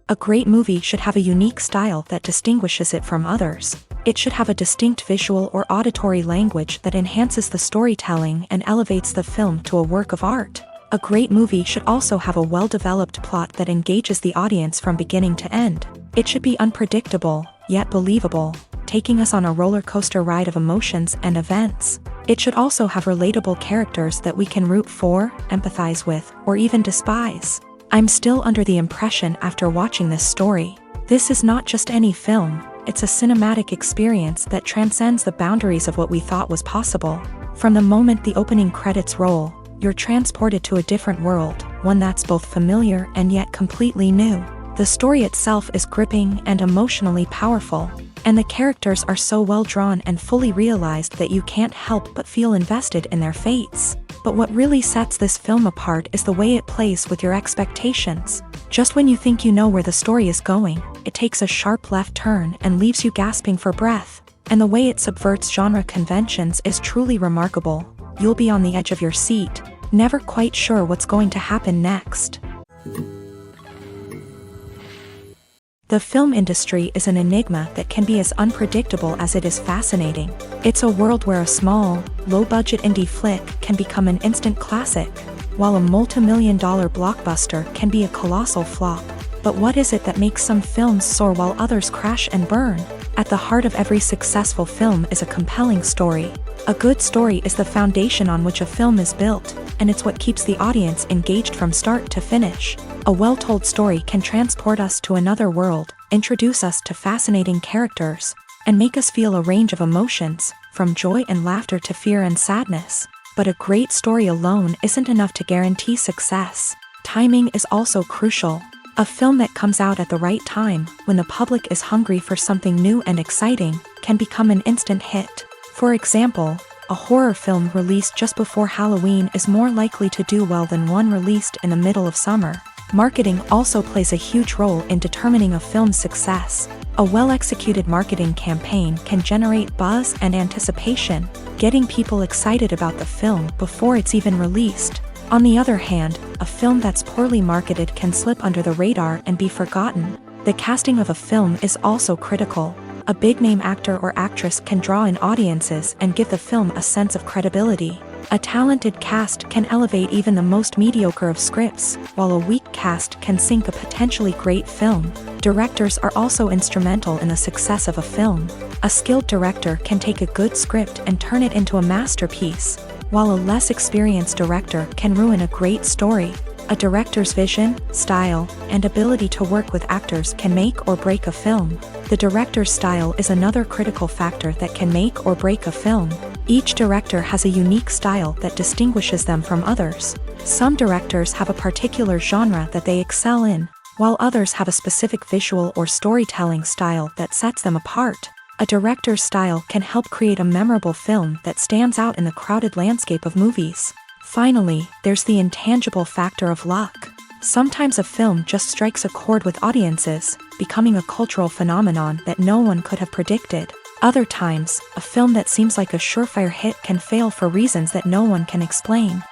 A great movie should have a unique style that distinguishes it from others. It should have a distinct visual or auditory language that enhances the storytelling and elevates the film to a work of art. A great movie should also have a well-developed plot that engages the audience from beginning to end. It should be unpredictable, yet believable, taking us on a roller coaster ride of emotions and events. It should also have relatable characters that we can root for, empathize with, or even despise. I'm still under the impression after watching this story. This is not just any film, it's a cinematic experience that transcends the boundaries of what we thought was possible. From the moment the opening credits roll, you're transported to a different world, one that's both familiar and yet completely new. The story itself is gripping and emotionally powerful, and the characters are so well drawn and fully realized that you can't help but feel invested in their fates. But what really sets this film apart is the way it plays with your expectations. Just when you think you know where the story is going, it takes a sharp left turn and leaves you gasping for breath. And the way it subverts genre conventions is truly remarkable. You'll be on the edge of your seat, never quite sure what's going to happen next. The film industry is an enigma that can be as unpredictable as it is fascinating. It's a world where a small, low-budget indie flick can become an instant classic, while a multi-million-dollar blockbuster can be a colossal flop. But what is it that makes some films soar while others crash and burn? At the heart of every successful film is a compelling story. A good story is the foundation on which a film is built, and it's what keeps the audience engaged from start to finish. A well-told story can transport us to another world, introduce us to fascinating characters, and make us feel a range of emotions, from joy and laughter to fear and sadness. But a great story alone isn't enough to guarantee success. Timing is also crucial. A film that comes out at the right time, when the public is hungry for something new and exciting, can become an instant hit. For example, a horror film released just before Halloween is more likely to do well than one released in the middle of summer. Marketing also plays a huge role in determining a film's success. A well-executed marketing campaign can generate buzz and anticipation, getting people excited about the film before it's even released. On the other hand, a film that's poorly marketed can slip under the radar and be forgotten. The casting of a film is also critical. A big-name actor or actress can draw in audiences and give the film a sense of credibility. A talented cast can elevate even the most mediocre of scripts, while a weak cast can sink a potentially great film. Directors are also instrumental in the success of a film. A skilled director can take a good script and turn it into a masterpiece, while a less experienced director can ruin a great story. A director's vision, style, and ability to work with actors can make or break a film. The director's style is another critical factor that can make or break a film. Each director has a unique style that distinguishes them from others. Some directors have a particular genre that they excel in, while others have a specific visual or storytelling style that sets them apart. A director's style can help create a memorable film that stands out in the crowded landscape of movies. Finally, there's the intangible factor of luck. Sometimes a film just strikes a chord with audiences, becoming a cultural phenomenon that no one could have predicted. Other times, a film that seems like a surefire hit can fail for reasons that no one can explain.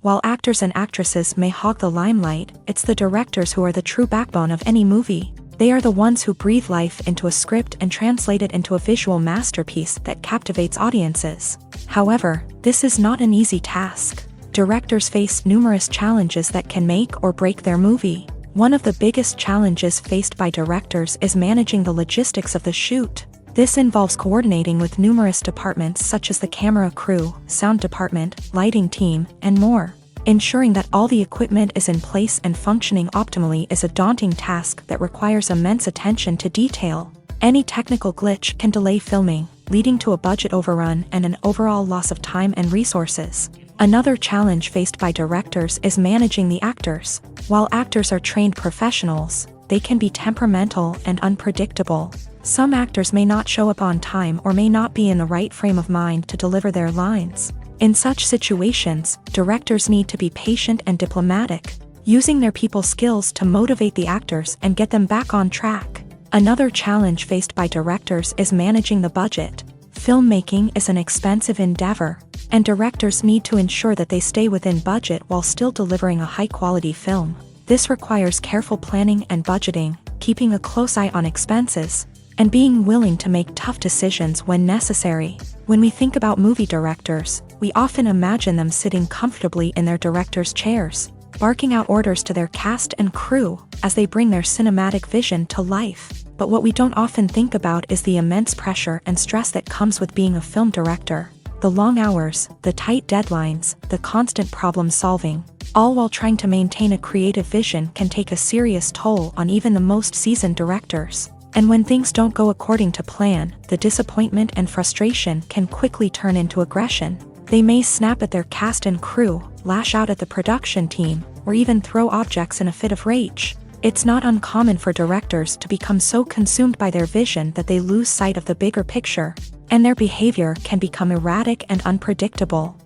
While actors and actresses may hog the limelight, it's the directors who are the true backbone of any movie. They are the ones who breathe life into a script and translate it into a visual masterpiece that captivates audiences. However, this is not an easy task. Directors face numerous challenges that can make or break their movie. One of the biggest challenges faced by directors is managing the logistics of the shoot. This involves coordinating with numerous departments such as the camera crew, sound department, lighting team, and more. Ensuring that all the equipment is in place and functioning optimally is a daunting task that requires immense attention to detail. Any technical glitch can delay filming, leading to a budget overrun and an overall loss of time and resources. Another challenge faced by directors is managing the actors. While actors are trained professionals, they can be temperamental and unpredictable. Some actors may not show up on time or may not be in the right frame of mind to deliver their lines. In such situations, directors need to be patient and diplomatic, using their people skills to motivate the actors and get them back on track. Another challenge faced by directors is managing the budget. Filmmaking is an expensive endeavor, and directors need to ensure that they stay within budget while still delivering a high-quality film. This requires careful planning and budgeting, keeping a close eye on expenses, and being willing to make tough decisions when necessary. When we think about movie directors, we often imagine them sitting comfortably in their director's chairs, barking out orders to their cast and crew as they bring their cinematic vision to life. But what we don't often think about is the immense pressure and stress that comes with being a film director. The long hours, the tight deadlines, the constant problem solving, all while trying to maintain a creative vision can take a serious toll on even the most seasoned directors. And when things don't go according to plan, the disappointment and frustration can quickly turn into aggression. They may snap at their cast and crew, lash out at the production team, or even throw objects in a fit of rage. It's not uncommon for directors to become so consumed by their vision that they lose sight of the bigger picture, and their behavior can become erratic and unpredictable.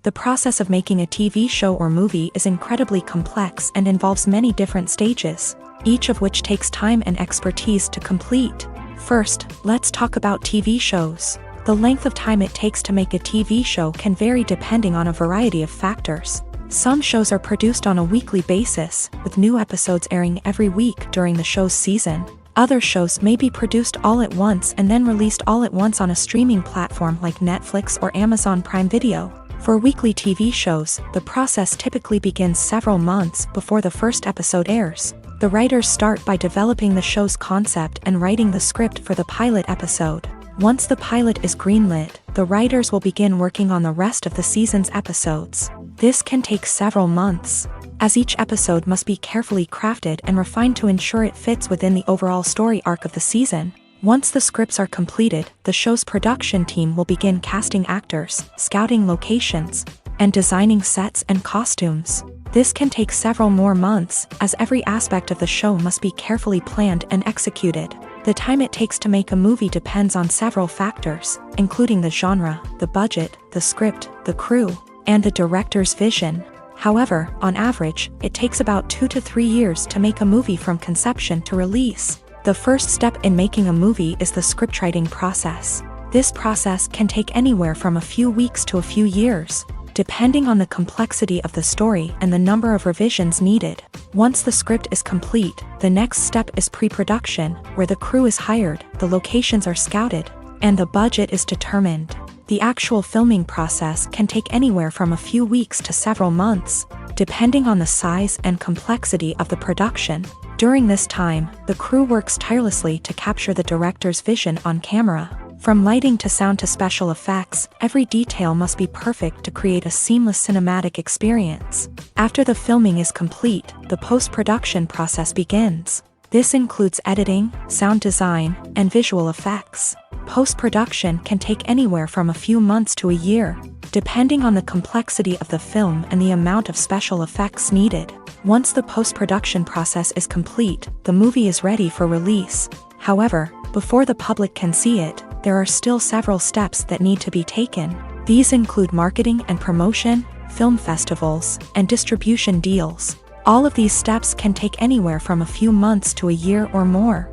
The process of making a TV show or movie is incredibly complex and involves many different stages, each of which takes time and expertise to complete. First, let's talk about TV shows. The length of time it takes to make a TV show can vary depending on a variety of factors. Some shows are produced on a weekly basis, with new episodes airing every week during the show's season. Other shows may be produced all at once and then released all at once on a streaming platform like Netflix or Amazon Prime Video. For weekly TV shows, the process typically begins several months before the first episode airs. The writers start by developing the show's concept and writing the script for the pilot episode. Once the pilot is greenlit, the writers will begin working on the rest of the season's episodes. This can take several months, as each episode must be carefully crafted and refined to ensure it fits within the overall story arc of the season. Once the scripts are completed, the show's production team will begin casting actors, scouting locations, and designing sets and costumes. This can take several more months, as every aspect of the show must be carefully planned and executed. The time it takes to make a movie depends on several factors, including the genre, the budget, the script, the crew, and the director's vision. However, on average, it takes about 2 to 3 years to make a movie from conception to release. The first step in making a movie is the scriptwriting process. This process can take anywhere from a few weeks to a few years, depending on the complexity of the story and the number of revisions needed. Once the script is complete, the next step is pre-production, where the crew is hired, the locations are scouted, and the budget is determined. The actual filming process can take anywhere from a few weeks to several months, depending on the size and complexity of the production. During this time, the crew works tirelessly to capture the director's vision on camera. From lighting to sound to special effects, every detail must be perfect to create a seamless cinematic experience. After the filming is complete, the post-production process begins. This includes editing, sound design, and visual effects. Post-production can take anywhere from a few months to a year, depending on the complexity of the film and the amount of special effects needed. Once the post-production process is complete, the movie is ready for release. However, before the public can see it, there are still several steps that need to be taken. These include marketing and promotion, film festivals, and distribution deals. All of these steps can take anywhere from a few months to a year or more.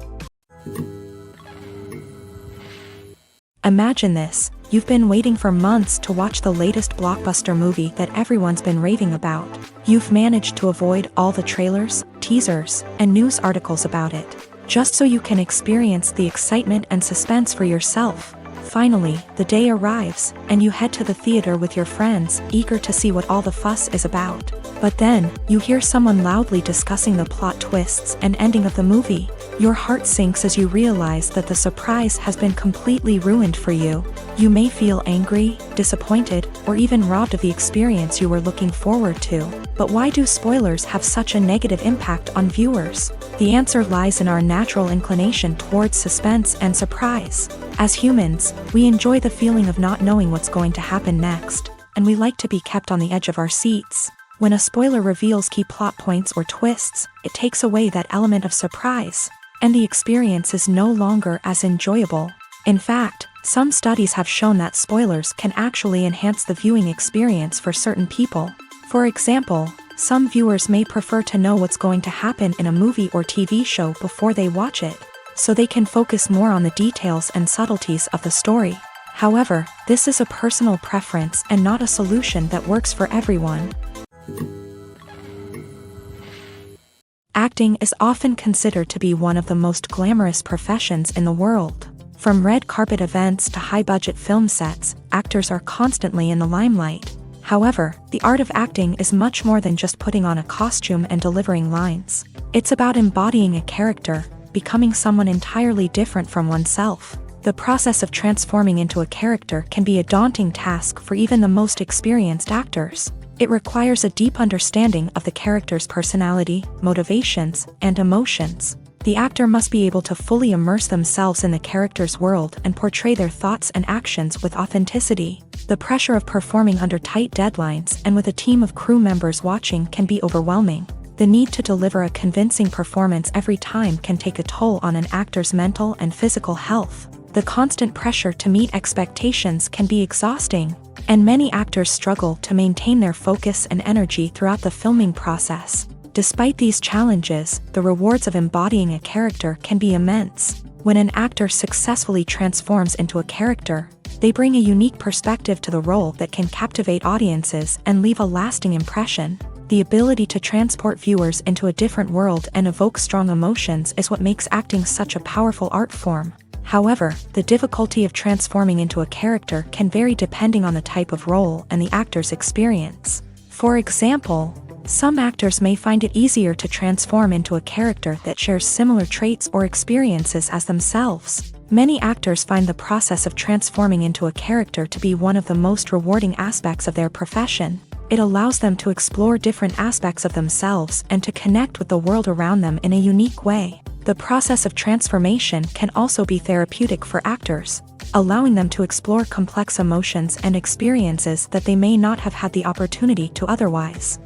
Imagine this: you've been waiting for months to watch the latest blockbuster movie that everyone's been raving about. You've managed to avoid all the trailers, teasers, and news articles about it, just so you can experience the excitement and suspense for yourself. Finally, the day arrives, and you head to the theater with your friends, eager to see what all the fuss is about. But then, you hear someone loudly discussing the plot twists and ending of the movie. Your heart sinks as you realize that the surprise has been completely ruined for you. You may feel angry, disappointed, or even robbed of the experience you were looking forward to. But why do spoilers have such a negative impact on viewers? The answer lies in our natural inclination towards suspense and surprise. As humans, we enjoy the feeling of not knowing what's going to happen next, and we like to be kept on the edge of our seats. When a spoiler reveals key plot points or twists, it takes away that element of surprise, and the experience is no longer as enjoyable. In fact, some studies have shown that spoilers can actually enhance the viewing experience for certain people. For example, some viewers may prefer to know what's going to happen in a movie or TV show before they watch it. so they can focus more on the details and subtleties of the story. However, this is a personal preference and not a solution that works for everyone. Acting is often considered to be one of the most glamorous professions in the world. From red carpet events to high-budget film sets, actors are constantly in the limelight. However, the art of acting is much more than just putting on a costume and delivering lines. It's about embodying a character, becoming someone entirely different from oneself. The process of transforming into a character can be a daunting task for even the most experienced actors. It requires a deep understanding of the character's personality, motivations, and emotions. The actor must be able to fully immerse themselves in the character's world and portray their thoughts and actions with authenticity. The pressure of performing under tight deadlines and with a team of crew members watching can be overwhelming. The need to deliver a convincing performance every time can take a toll on an actor's mental and physical health. The constant pressure to meet expectations can be exhausting, and many actors struggle to maintain their focus and energy throughout the filming process. Despite these challenges, the rewards of embodying a character can be immense. When an actor successfully transforms into a character, they bring a unique perspective to the role that can captivate audiences and leave a lasting impression. The ability to transport viewers into a different world and evoke strong emotions is what makes acting such a powerful art form. However, the difficulty of transforming into a character can vary depending on the type of role and the actor's experience. For example, some actors may find it easier to transform into a character that shares similar traits or experiences as themselves. Many actors find the process of transforming into a character to be one of the most rewarding aspects of their profession. It allows them to explore different aspects of themselves and to connect with the world around them in a unique way. The process of transformation can also be therapeutic for actors, allowing them to explore complex emotions and experiences that they may not have had the opportunity to otherwise.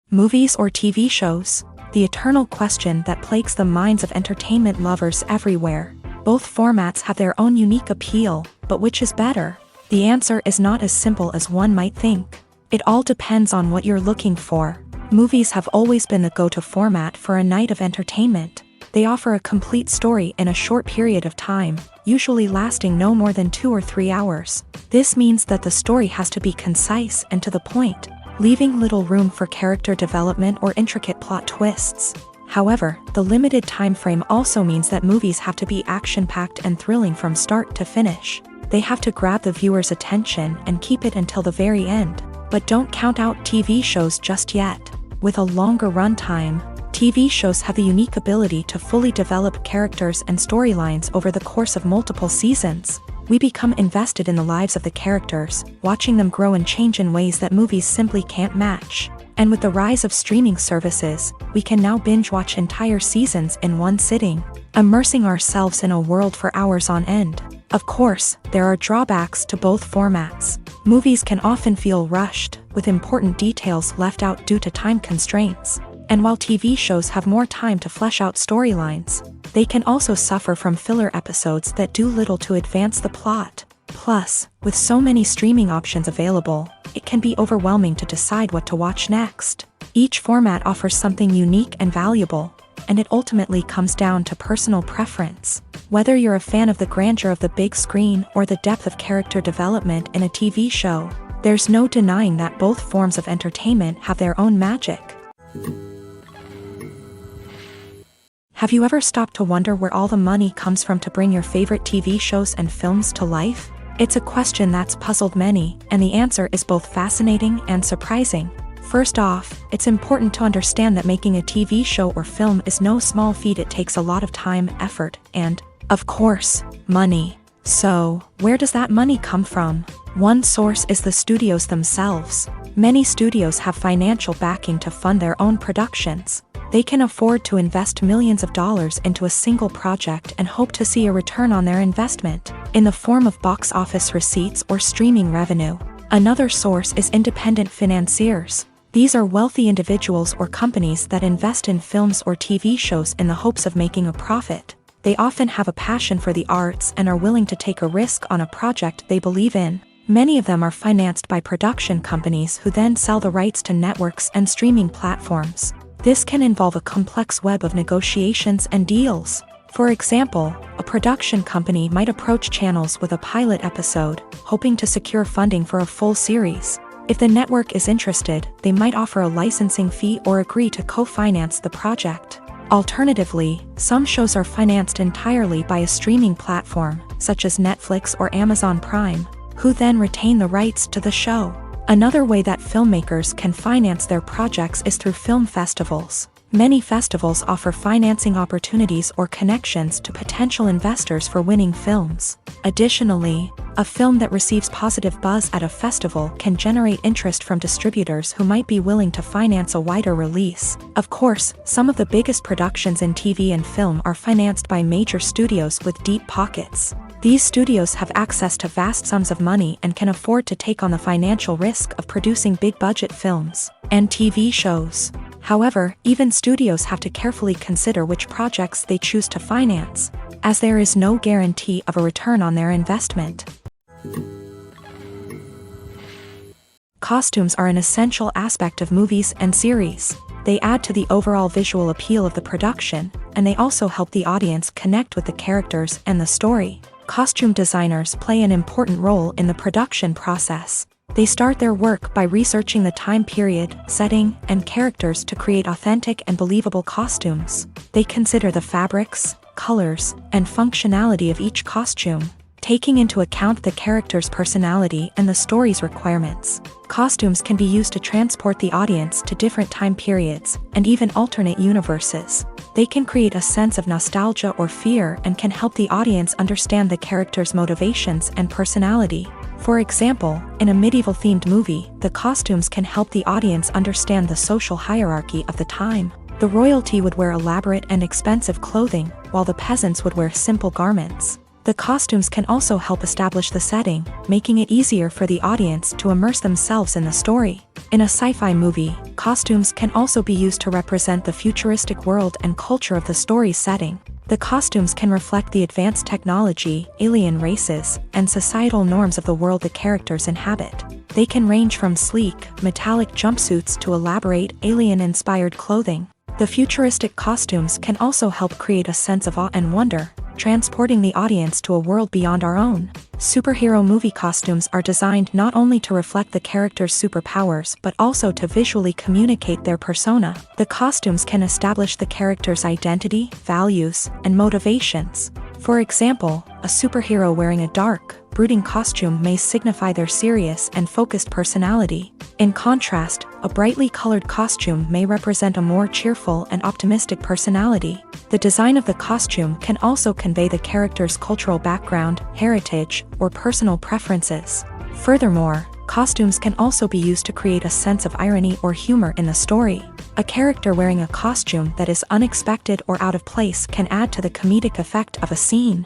Movies or TV shows? The eternal question that plagues the minds of entertainment lovers everywhere. Both formats have their own unique appeal, but which is better? The answer is not as simple as one might think. It all depends on what you're looking for. Movies have always been the go-to format for a night of entertainment. They offer a complete story in a short period of time, usually lasting no more than 2 or 3 hours. This means that the story has to be concise and to the point, leaving little room for character development or intricate plot twists. However, the limited time frame also means that movies have to be action-packed and thrilling from start to finish. They have to grab the viewer's attention and keep it until the very end. But don't count out TV shows just yet. With a longer runtime, TV shows have the unique ability to fully develop characters and storylines over the course of multiple seasons. We become invested in the lives of the characters, watching them grow and change in ways that movies simply can't match. And with the rise of streaming services, we can now binge-watch entire seasons in one sitting, immersing ourselves in a world for hours on end. Of course, there are drawbacks to both formats. Movies can often feel rushed, with important details left out due to time constraints. And while TV shows have more time to flesh out storylines, they can also suffer from filler episodes that do little to advance the plot. Plus, with so many streaming options available, it can be overwhelming to decide what to watch next. Each format offers something unique and valuable, and it ultimately comes down to personal preference. Whether you're a fan of the grandeur of the big screen or the depth of character development in a TV show, there's no denying that both forms of entertainment have their own magic. Have you ever stopped to wonder where all the money comes from to bring your favorite TV shows and films to life? It's a question that's puzzled many, and the answer is both fascinating and surprising. First off, it's important to understand that making a TV show or film is no small feat. It takes a lot of time, effort, and, of course, money. So, where does that money come from? One source is the studios themselves. Many studios have financial backing to fund their own productions. They can afford to invest millions of dollars into a single project and hope to see a return on their investment, in the form of box office receipts or streaming revenue. Another source is independent financiers. These are wealthy individuals or companies that invest in films or TV shows in the hopes of making a profit. They often have a passion for the arts and are willing to take a risk on a project they believe in. Many of them are financed by production companies who then sell the rights to networks and streaming platforms. This can involve a complex web of negotiations and deals. For example, a production company might approach channels with a pilot episode, hoping to secure funding for a full series. If the network is interested, they might offer a licensing fee or agree to co-finance the project. Alternatively, some shows are financed entirely by a streaming platform, such as Netflix or Amazon Prime, who then retain the rights to the show. Another way that filmmakers can finance their projects is through film festivals. Many festivals offer financing opportunities or connections to potential investors for winning films. Additionally, a film that receives positive buzz at a festival can generate interest from distributors who might be willing to finance a wider release. Of course, some of the biggest productions in TV and film are financed by major studios with deep pockets. These studios have access to vast sums of money and can afford to take on the financial risk of producing big-budget films and TV shows. However, even studios have to carefully consider which projects they choose to finance, as there is no guarantee of a return on their investment. Costumes are an essential aspect of movies and series. They add to the overall visual appeal of the production, and they also help the audience connect with the characters and the story. Costume designers play an important role in the production process. They start their work by researching the time period, setting, and characters to create authentic and believable costumes. They consider the fabrics, colors, and functionality of each costume, taking into account the character's personality and the story's requirements. Costumes can be used to transport the audience to different time periods and even alternate universes. They can create a sense of nostalgia or fear and can help the audience understand the character's motivations and personality. For example, in a medieval-themed movie, the costumes can help the audience understand the social hierarchy of the time. The royalty would wear elaborate and expensive clothing, while the peasants would wear simple garments. The costumes can also help establish the setting, making it easier for the audience to immerse themselves in the story. In a sci-fi movie, costumes can also be used to represent the futuristic world and culture of the story's setting. The costumes can reflect the advanced technology, alien races, and societal norms of the world the characters inhabit. They can range from sleek, metallic jumpsuits to elaborate, alien-inspired clothing. The futuristic costumes can also help create a sense of awe and wonder, transporting the audience to a world beyond our own. Superhero movie costumes are designed not only to reflect the character's superpowers but also to visually communicate their persona. The costumes can establish the character's identity, values, and motivations. For example, a superhero wearing a dark, brooding costume may signify their serious and focused personality. In contrast, a brightly colored costume may represent a more cheerful and optimistic personality. The design of the costume can also convey the character's cultural background, heritage, or personal preferences. Furthermore, costumes can also be used to create a sense of irony or humor in the story. A character wearing a costume that is unexpected or out of place can add to the comedic effect of a scene.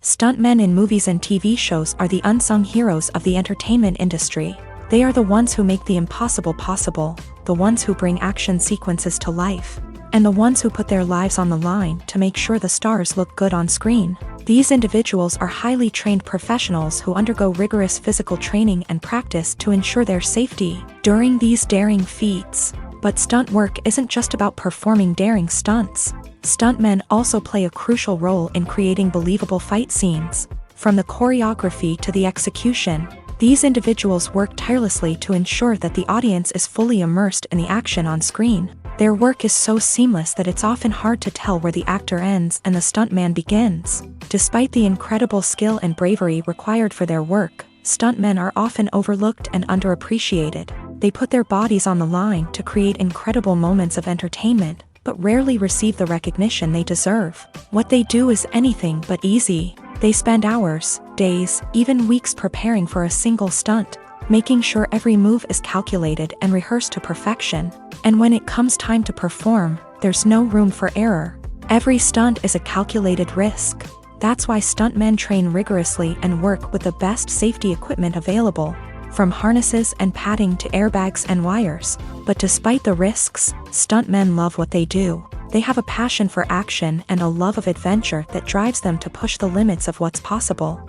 Stuntmen in movies and TV shows are the unsung heroes of the entertainment industry. They are the ones who make the impossible possible, the ones who bring action sequences to life, and the ones who put their lives on the line to make sure the stars look good on screen. These individuals are highly trained professionals who undergo rigorous physical training and practice to ensure their safety during these daring feats. But stunt work isn't just about performing daring stunts. Stuntmen also play a crucial role in creating believable fight scenes. From the choreography to the execution, these individuals work tirelessly to ensure that the audience is fully immersed in the action on screen. Their work is so seamless that it's often hard to tell where the actor ends and the stuntman begins. Despite the incredible skill and bravery required for their work, stuntmen are often overlooked and underappreciated. They put their bodies on the line to create incredible moments of entertainment, but rarely receive the recognition they deserve. What they do is anything but easy. They spend hours, days, even weeks preparing for a single stunt, making sure every move is calculated and rehearsed to perfection. And when it comes time to perform, there's no room for error. Every stunt is a calculated risk. That's why stuntmen train rigorously and work with the best safety equipment available, from harnesses and padding to airbags and wires. But despite the risks, stuntmen love what they do. They have a passion for action and a love of adventure that drives them to push the limits of what's possible.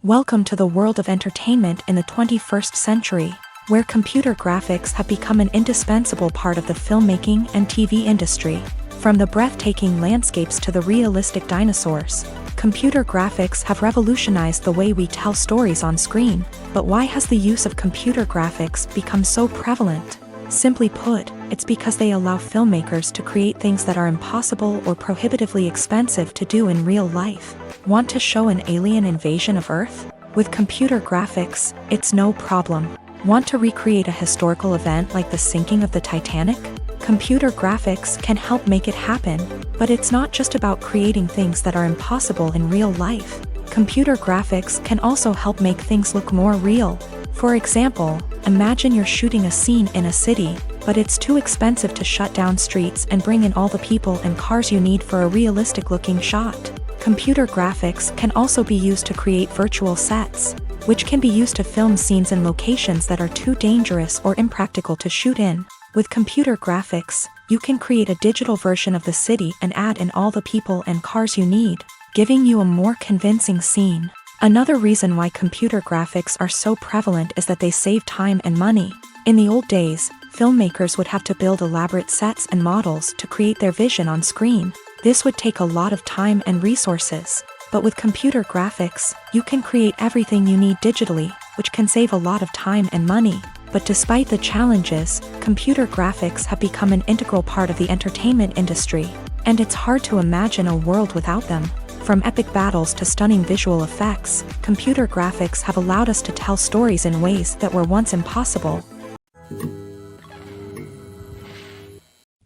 Welcome to the world of entertainment in the 21st century, where computer graphics have become an indispensable part of the filmmaking and TV industry. From the breathtaking landscapes to the realistic dinosaurs, computer graphics have revolutionized the way we tell stories on screen. But why has the use of computer graphics become so prevalent? Simply put, it's because they allow filmmakers to create things that are impossible or prohibitively expensive to do in real life. Want to show an alien invasion of Earth? With computer graphics, it's no problem. Want to recreate a historical event like the sinking of the Titanic? Computer graphics can help make it happen, but it's not just about creating things that are impossible in real life. Computer graphics can also help make things look more real. For example, imagine you're shooting a scene in a city, but it's too expensive to shut down streets and bring in all the people and cars you need for a realistic-looking shot. Computer graphics can also be used to create virtual sets, which can be used to film scenes in locations that are too dangerous or impractical to shoot in. With computer graphics, you can create a digital version of the city and add in all the people and cars you need, giving you a more convincing scene. Another reason why computer graphics are so prevalent is that they save time and money. In the old days, filmmakers would have to build elaborate sets and models to create their vision on screen. This would take a lot of time and resources. But with computer graphics, you can create everything you need digitally, which can save a lot of time and money. But despite the challenges, computer graphics have become an integral part of the entertainment industry, and it's hard to imagine a world without them. From epic battles to stunning visual effects, computer graphics have allowed us to tell stories in ways that were once impossible.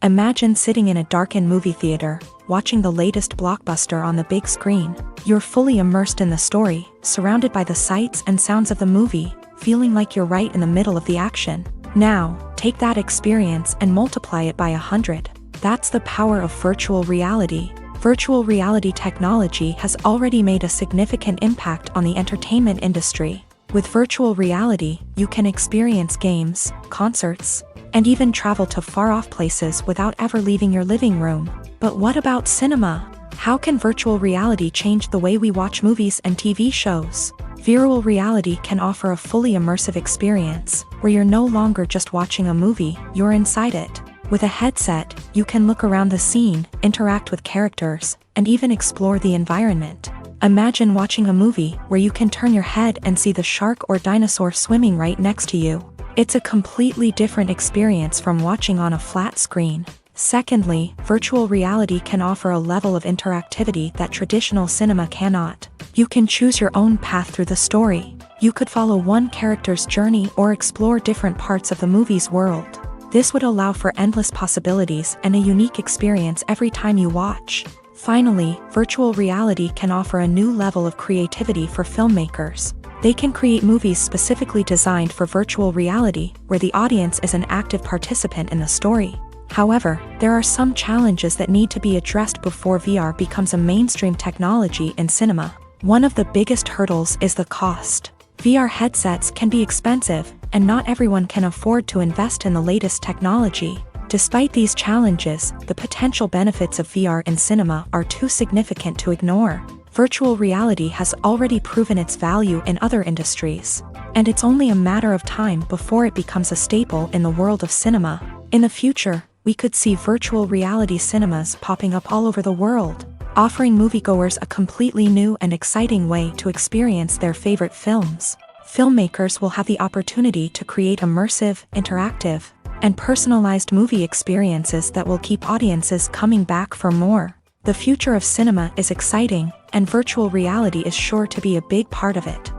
Imagine sitting in a darkened movie theater, watching the latest blockbuster on the big screen. You're fully immersed in the story, surrounded by the sights and sounds of the movie, feeling like you're right in the middle of the action. Now, take that experience and multiply it by 100. That's the power of virtual reality. Virtual reality technology has already made a significant impact on the entertainment industry. With virtual reality, you can experience games, concerts, and even travel to far-off places without ever leaving your living room. But what about cinema? How can virtual reality change the way we watch movies and TV shows? Virtual reality can offer a fully immersive experience, where you're no longer just watching a movie, you're inside it. With a headset, you can look around the scene, interact with characters, and even explore the environment. Imagine watching a movie where you can turn your head and see the shark or dinosaur swimming right next to you. It's a completely different experience from watching on a flat screen. Secondly, virtual reality can offer a level of interactivity that traditional cinema cannot. You can choose your own path through the story. You could follow one character's journey or explore different parts of the movie's world. This would allow for endless possibilities and a unique experience every time you watch. Finally, virtual reality can offer a new level of creativity for filmmakers. They can create movies specifically designed for virtual reality, where the audience is an active participant in the story. However, there are some challenges that need to be addressed before VR becomes a mainstream technology in cinema. One of the biggest hurdles is the cost. VR headsets can be expensive, and not everyone can afford to invest in the latest technology. Despite these challenges, the potential benefits of VR in cinema are too significant to ignore. Virtual reality has already proven its value in other industries, and it's only a matter of time before it becomes a staple in the world of cinema. In the future, we could see virtual reality cinemas popping up all over the world, offering moviegoers a completely new and exciting way to experience their favorite films. Filmmakers will have the opportunity to create immersive, interactive, and personalized movie experiences that will keep audiences coming back for more. The future of cinema is exciting, and virtual reality is sure to be a big part of it.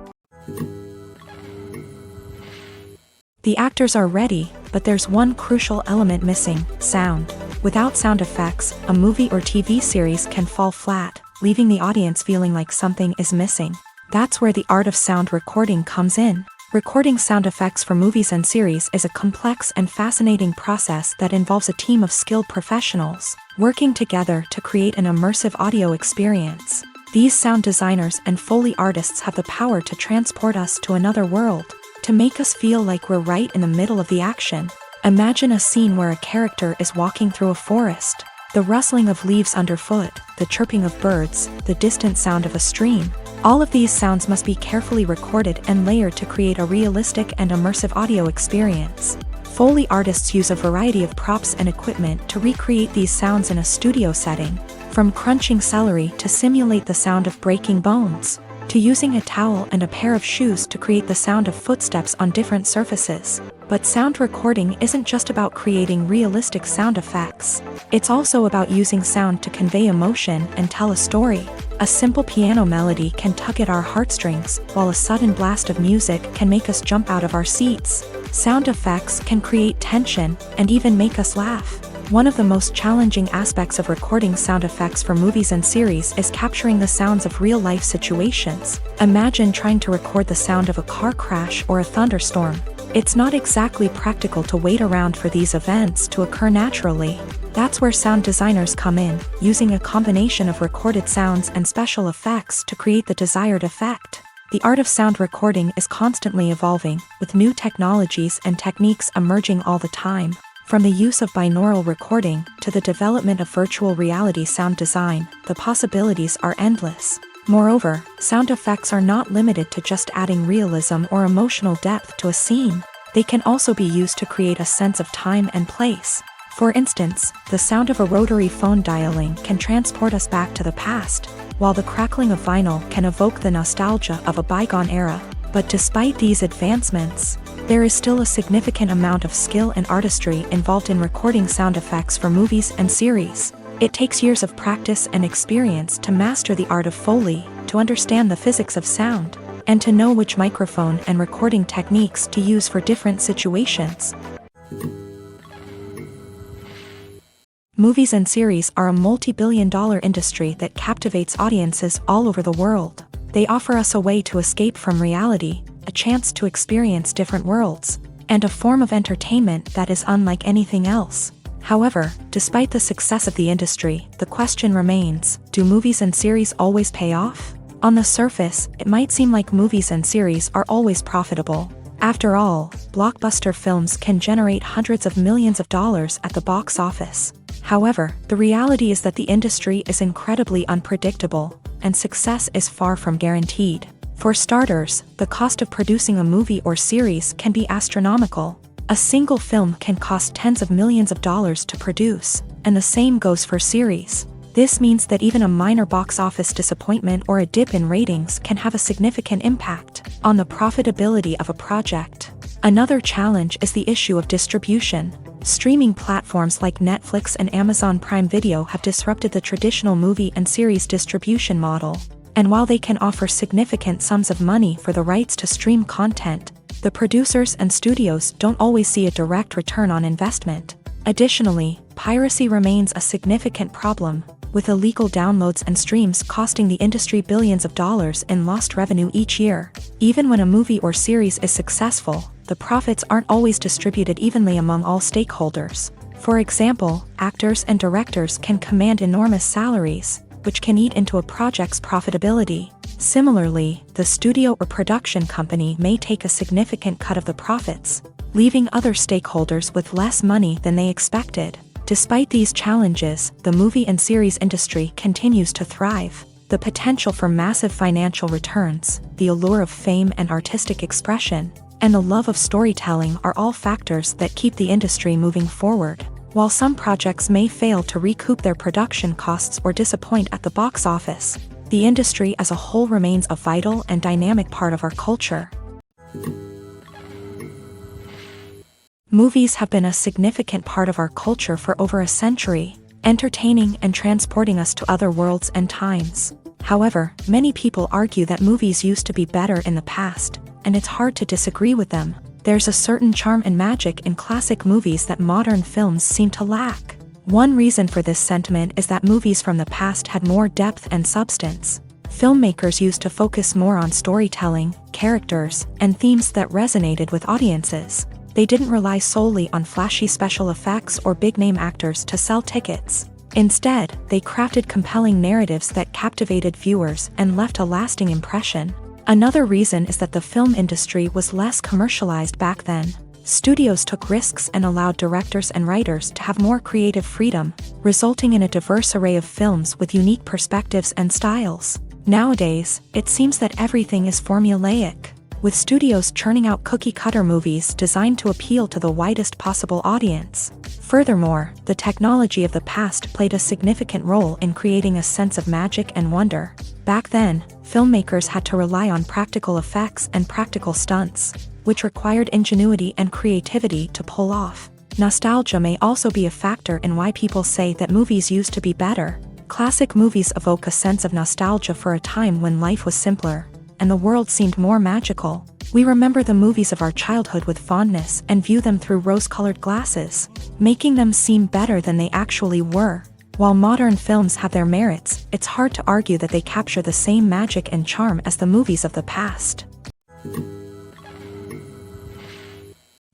The actors are ready, but there's one crucial element missing: sound. Without sound effects, a movie or TV series can fall flat, leaving the audience feeling like something is missing. That's where the art of sound recording comes in. Recording sound effects for movies and series is a complex and fascinating process that involves a team of skilled professionals working together to create an immersive audio experience. These sound designers and Foley artists have the power to transport us to another world, to make us feel like we're right in the middle of the action. Imagine a scene where a character is walking through a forest. The rustling of leaves underfoot, the chirping of birds, the distant sound of a stream, All of these sounds must be carefully recorded and layered to create a realistic and immersive audio experience. Foley artists use a variety of props and equipment to recreate these sounds in a studio setting, from crunching celery to simulate the sound of breaking bones, to using a towel and a pair of shoes to create the sound of footsteps on different surfaces. But sound recording isn't just about creating realistic sound effects. It's also about using sound to convey emotion and tell a story. A simple piano melody can tug at our heartstrings, while a sudden blast of music can make us jump out of our seats. Sound effects can create tension and even make us laugh. One of the most challenging aspects of recording sound effects for movies and series is capturing the sounds of real-life situations. Imagine trying to record the sound of a car crash or a thunderstorm. It's not exactly practical to wait around for these events to occur naturally. That's where sound designers come in, using a combination of recorded sounds and special effects to create the desired effect. The art of sound recording is constantly evolving, with new technologies and techniques emerging all the time. From the use of binaural recording to the development of virtual reality sound design, the possibilities are endless. Moreover, sound effects are not limited to just adding realism or emotional depth to a scene. They can also be used to create a sense of time and place. For instance, the sound of a rotary phone dialing can transport us back to the past, while the crackling of vinyl can evoke the nostalgia of a bygone era. But despite these advancements, there is still a significant amount of skill and artistry involved in recording sound effects for movies and series. It takes years of practice and experience to master the art of Foley, to understand the physics of sound, and to know which microphone and recording techniques to use for different situations. Movies and series are a multi-billion-dollar industry that captivates audiences all over the world. They offer us a way to escape from reality, a chance to experience different worlds, and a form of entertainment that is unlike anything else. However, despite the success of the industry, the question remains, do movies and series always pay off? On the surface, it might seem like movies and series are always profitable. After all, blockbuster films can generate hundreds of millions of dollars at the box office. However, the reality is that the industry is incredibly unpredictable, and success is far from guaranteed. For starters, the cost of producing a movie or series can be astronomical. A single film can cost tens of millions of dollars to produce, and the same goes for series. This means that even a minor box office disappointment or a dip in ratings can have a significant impact on the profitability of a project. Another challenge is the issue of distribution. Streaming platforms like Netflix and Amazon Prime Video have disrupted the traditional movie and series distribution model. And while they can offer significant sums of money for the rights to stream content, the producers and studios don't always see a direct return on investment. Additionally, piracy remains a significant problem, with illegal downloads and streams costing the industry billions of dollars in lost revenue each year. Even when a movie or series is successful, the profits aren't always distributed evenly among all stakeholders. For example, actors and directors can command enormous salaries, which can eat into a project's profitability. Similarly, the studio or production company may take a significant cut of the profits, leaving other stakeholders with less money than they expected. Despite these challenges, the movie and series industry continues to thrive. The potential for massive financial returns, the allure of fame and artistic expression, and the love of storytelling are all factors that keep the industry moving forward. While some projects may fail to recoup their production costs or disappoint at the box office, the industry as a whole remains a vital and dynamic part of our culture. Movies have been a significant part of our culture for over a century, entertaining and transporting us to other worlds and times. However, many people argue that movies used to be better in the past, and it's hard to disagree with them. There's a certain charm and magic in classic movies that modern films seem to lack. One reason for this sentiment is that movies from the past had more depth and substance. Filmmakers used to focus more on storytelling, characters, and themes that resonated with audiences. They didn't rely solely on flashy special effects or big-name actors to sell tickets. Instead, they crafted compelling narratives that captivated viewers and left a lasting impression. Another reason is that the film industry was less commercialized back then. Studios took risks and allowed directors and writers to have more creative freedom, resulting in a diverse array of films with unique perspectives and styles. Nowadays, it seems that everything is formulaic, with studios churning out cookie-cutter movies designed to appeal to the widest possible audience. Furthermore, the technology of the past played a significant role in creating a sense of magic and wonder. Back then, filmmakers had to rely on practical effects and practical stunts, which required ingenuity and creativity to pull off. Nostalgia may also be a factor in why people say that movies used to be better. Classic movies evoke a sense of nostalgia for a time when life was simpler, and the world seemed more magical. We remember the movies of our childhood with fondness and view them through rose-colored glasses, making them seem better than they actually were. While modern films have their merits, it's hard to argue that they capture the same magic and charm as the movies of the past.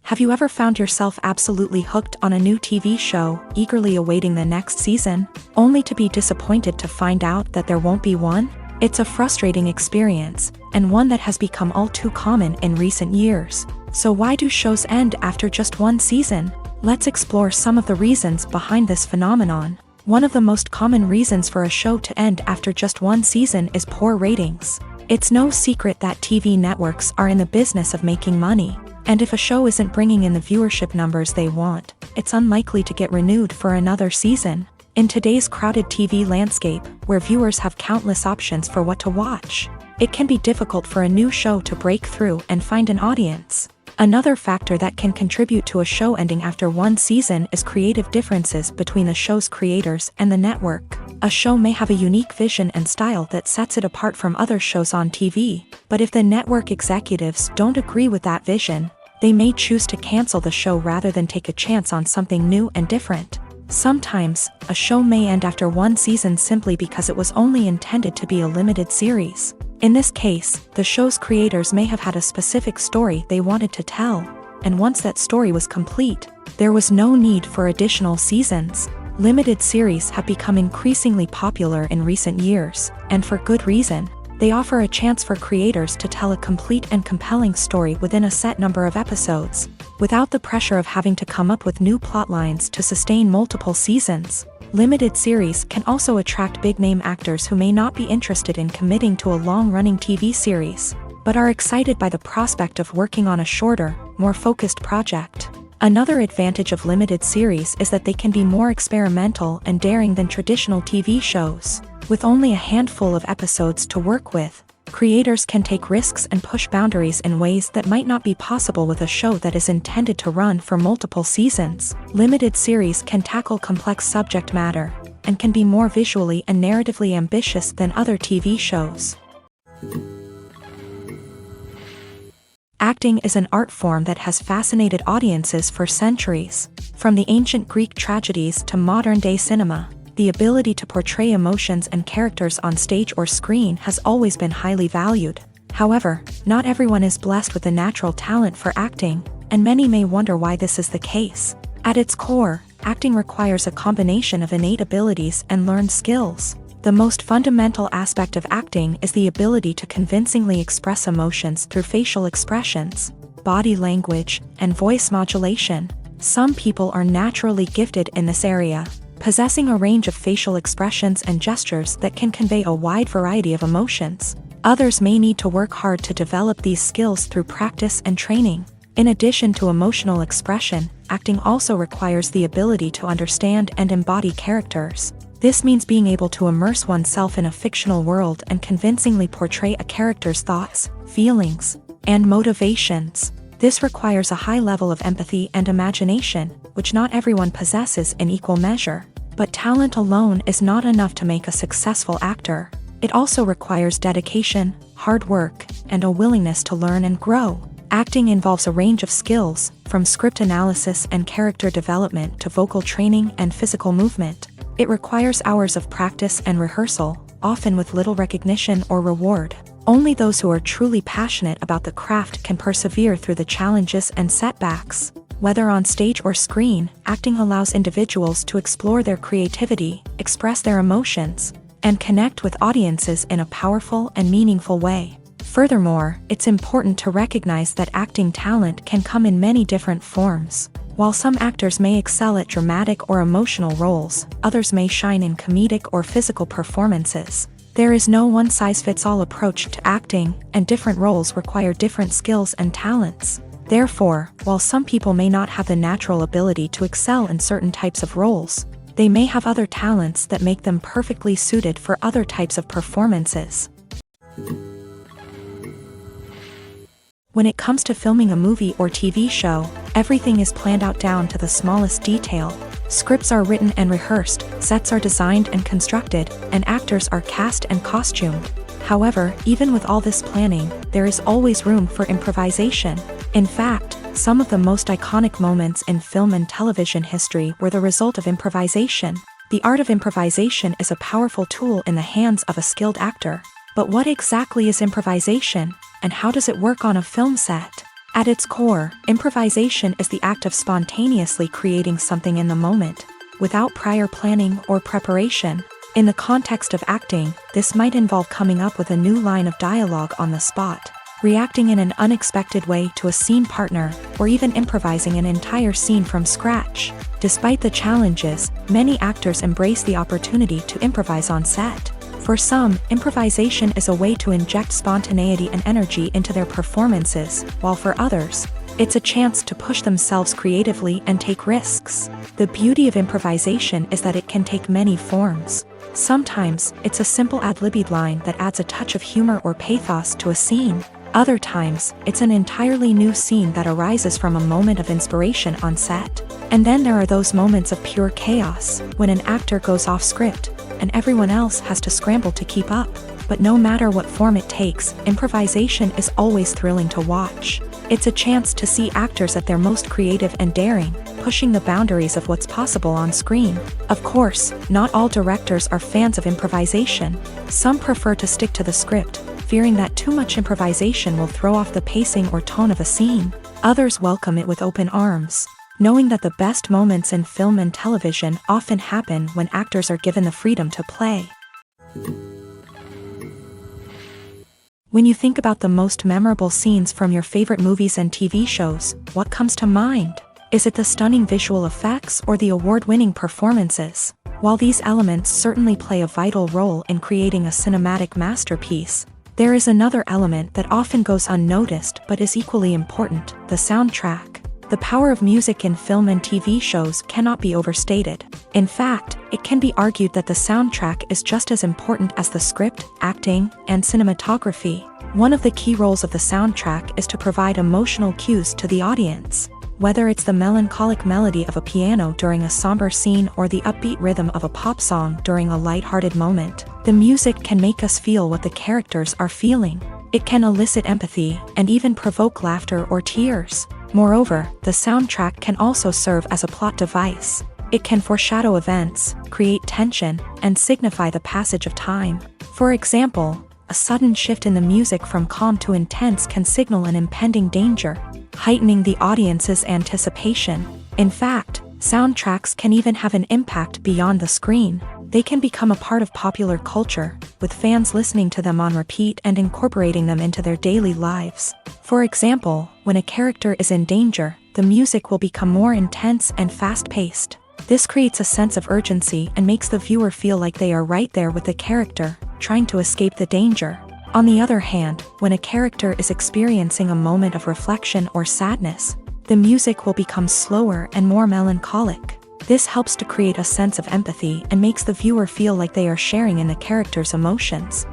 Have you ever found yourself absolutely hooked on a new TV show, eagerly awaiting the next season, only to be disappointed to find out that there won't be one? It's a frustrating experience, and one that has become all too common in recent years. So why do shows end after just one season? Let's explore some of the reasons behind this phenomenon. One of the most common reasons for a show to end after just one season is poor ratings. It's no secret that TV networks are in the business of making money, and if a show isn't bringing in the viewership numbers they want, it's unlikely to get renewed for another season. In today's crowded TV landscape, where viewers have countless options for what to watch, it can be difficult for a new show to break through and find an audience. Another factor that can contribute to a show ending after one season is creative differences between the show's creators and the network. A show may have a unique vision and style that sets it apart from other shows on TV, but if the network executives don't agree with that vision, they may choose to cancel the show rather than take a chance on something new and different. Sometimes, a show may end after one season simply because it was only intended to be a limited series. In this case, the show's creators may have had a specific story they wanted to tell, and once that story was complete, there was no need for additional seasons. Limited series have become increasingly popular in recent years, and for good reason. They offer a chance for creators to tell a complete and compelling story within a set number of episodes, without the pressure of having to come up with new plotlines to sustain multiple seasons. Limited series can also attract big-name actors who may not be interested in committing to a long-running TV series, but are excited by the prospect of working on a shorter, more focused project. Another advantage of limited series is that they can be more experimental and daring than traditional TV shows. With only a handful of episodes to work with, creators can take risks and push boundaries in ways that might not be possible with a show that is intended to run for multiple seasons. Limited series can tackle complex subject matter, and can be more visually and narratively ambitious than other TV shows. Acting is an art form that has fascinated audiences for centuries. From the ancient Greek tragedies to modern-day cinema, the ability to portray emotions and characters on stage or screen has always been highly valued. However, not everyone is blessed with a natural talent for acting, and many may wonder why this is the case. At its core, acting requires a combination of innate abilities and learned skills. The most fundamental aspect of acting is the ability to convincingly express emotions through facial expressions, body language, and voice modulation. Some people are naturally gifted in this area, possessing a range of facial expressions and gestures that can convey a wide variety of emotions. Others may need to work hard to develop these skills through practice and training. In addition to emotional expression, acting also requires the ability to understand and embody characters. This means being able to immerse oneself in a fictional world and convincingly portray a character's thoughts, feelings, and motivations. This requires a high level of empathy and imagination, which not everyone possesses in equal measure. But talent alone is not enough to make a successful actor. It also requires dedication, hard work, and a willingness to learn and grow. Acting involves a range of skills, from script analysis and character development to vocal training and physical movement. It requires hours of practice and rehearsal, often with little recognition or reward. Only those who are truly passionate about the craft can persevere through the challenges and setbacks. Whether on stage or screen, acting allows individuals to explore their creativity, express their emotions, and connect with audiences in a powerful and meaningful way. Furthermore, it's important to recognize that acting talent can come in many different forms. While some actors may excel at dramatic or emotional roles, others may shine in comedic or physical performances. There is no one-size-fits-all approach to acting, and different roles require different skills and talents. Therefore, while some people may not have the natural ability to excel in certain types of roles, they may have other talents that make them perfectly suited for other types of performances. When it comes to filming a movie or TV show, everything is planned out down to the smallest detail. Scripts are written and rehearsed, sets are designed and constructed, and actors are cast and costumed. However, even with all this planning, there is always room for improvisation. In fact, some of the most iconic moments in film and television history were the result of improvisation. The art of improvisation is a powerful tool in the hands of a skilled actor. But what exactly is improvisation, and how does it work on a film set? At its core, improvisation is the act of spontaneously creating something in the moment, without prior planning or preparation. In the context of acting, this might involve coming up with a new line of dialogue on the spot, reacting in an unexpected way to a scene partner, or even improvising an entire scene from scratch. Despite the challenges, many actors embrace the opportunity to improvise on set. For some, improvisation is a way to inject spontaneity and energy into their performances, while for others, it's a chance to push themselves creatively and take risks. The beauty of improvisation is that it can take many forms. Sometimes, it's a simple ad-libbed line that adds a touch of humor or pathos to a scene. Other times, it's an entirely new scene that arises from a moment of inspiration on set. And then there are those moments of pure chaos, when an actor goes off script, and everyone else has to scramble to keep up. But no matter what form it takes, improvisation is always thrilling to watch. It's a chance to see actors at their most creative and daring, pushing the boundaries of what's possible on screen. Of course, not all directors are fans of improvisation. Some prefer to stick to the script, fearing that too much improvisation will throw off the pacing or tone of a scene. Others welcome it with open arms, knowing that the best moments in film and television often happen when actors are given the freedom to play. When you think about the most memorable scenes from your favorite movies and TV shows, what comes to mind? Is it the stunning visual effects or the award-winning performances? While these elements certainly play a vital role in creating a cinematic masterpiece, there is another element that often goes unnoticed but is equally important: the soundtrack. The power of music in film and TV shows cannot be overstated. In fact, it can be argued that the soundtrack is just as important as the script, acting, and cinematography. One of the key roles of the soundtrack is to provide emotional cues to the audience. Whether it's the melancholic melody of a piano during a somber scene or the upbeat rhythm of a pop song during a light-hearted moment, the music can make us feel what the characters are feeling. It can elicit empathy and even provoke laughter or tears. Moreover, the soundtrack can also serve as a plot device. It can foreshadow events, create tension, and signify the passage of time. For example, a sudden shift in the music from calm to intense can signal an impending danger, heightening the audience's anticipation. In fact, soundtracks can even have an impact beyond the screen. They can become a part of popular culture, with fans listening to them on repeat and incorporating them into their daily lives. For example, when a character is in danger, the music will become more intense and fast-paced. This creates a sense of urgency and makes the viewer feel like they are right there with the character, trying to escape the danger. On the other hand, when a character is experiencing a moment of reflection or sadness, the music will become slower and more melancholic. This helps to create a sense of empathy and makes the viewer feel like they are sharing in the character's emotions.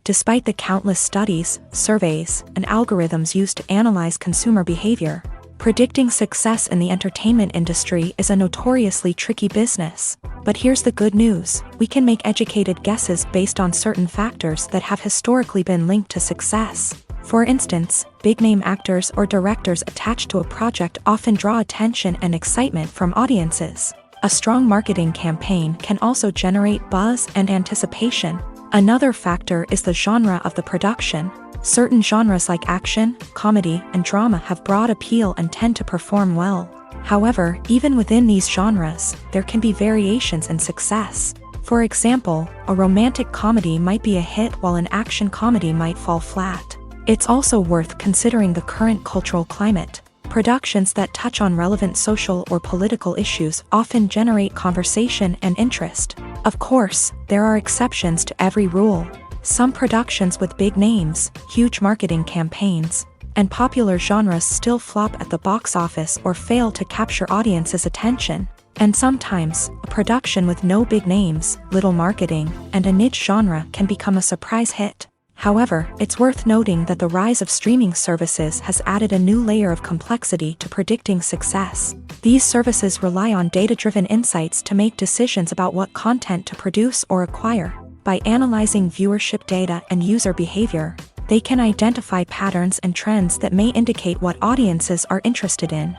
Despite the countless studies, surveys, and algorithms used to analyze consumer behavior, predicting success in the entertainment industry is a notoriously tricky business. But here's the good news: we can make educated guesses based on certain factors that have historically been linked to success. For instance, big-name actors or directors attached to a project often draw attention and excitement from audiences. A strong marketing campaign can also generate buzz and anticipation. Another factor is the genre of the production. Certain genres like action, comedy, and drama have broad appeal and tend to perform well. However, even within these genres, there can be variations in success. For example, a romantic comedy might be a hit while an action comedy might fall flat. It's also worth considering the current cultural climate. Productions that touch on relevant social or political issues often generate conversation and interest. Of course, there are exceptions to every rule. Some productions with big names, huge marketing campaigns, and popular genres still flop at the box office or fail to capture audiences' attention. And sometimes, a production with no big names, little marketing, and a niche genre can become a surprise hit. However, it's worth noting that the rise of streaming services has added a new layer of complexity to predicting success. These services rely on data-driven insights to make decisions about what content to produce or acquire. By analyzing viewership data and user behavior, they can identify patterns and trends that may indicate what audiences are interested in.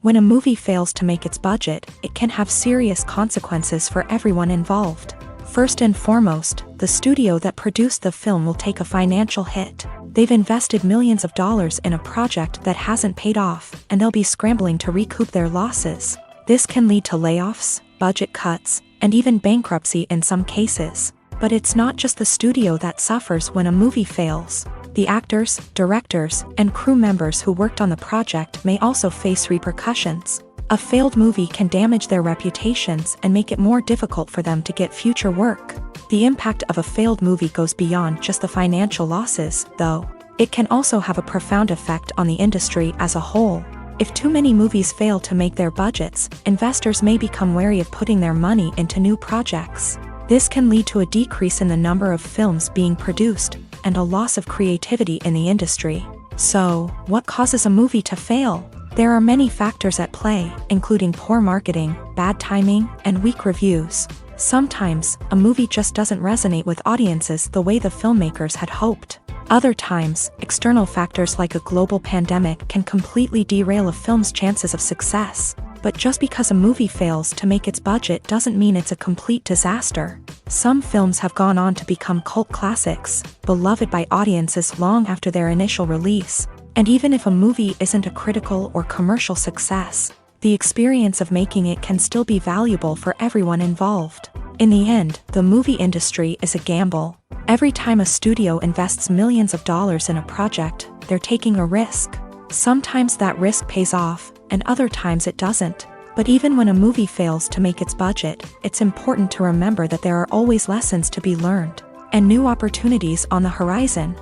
When a movie fails to make its budget, it can have serious consequences for everyone involved. First and foremost, the studio that produced the film will take a financial hit. They've invested millions of dollars in a project that hasn't paid off, and they'll be scrambling to recoup their losses. This can lead to layoffs, budget cuts, and even bankruptcy in some cases. But it's not just the studio that suffers when a movie fails. The actors, directors, and crew members who worked on the project may also face repercussions. A failed movie can damage their reputations and make it more difficult for them to get future work. The impact of a failed movie goes beyond just the financial losses, though. It can also have a profound effect on the industry as a whole. If too many movies fail to make their budgets, investors may become wary of putting their money into new projects. This can lead to a decrease in the number of films being produced, and a loss of creativity in the industry. So, what causes a movie to fail? There are many factors at play, including poor marketing, bad timing, and weak reviews. Sometimes, a movie just doesn't resonate with audiences the way the filmmakers had hoped. Other times, external factors like a global pandemic can completely derail a film's chances of success. But just because a movie fails to make its budget doesn't mean it's a complete disaster. Some films have gone on to become cult classics, beloved by audiences long after their initial release. And even if a movie isn't a critical or commercial success, the experience of making it can still be valuable for everyone involved. In the end, the movie industry is a gamble. Every time a studio invests millions of dollars in a project, they're taking a risk. Sometimes that risk pays off, and other times it doesn't. But even when a movie fails to make its budget, it's important to remember that there are always lessons to be learned, and new opportunities on the horizon.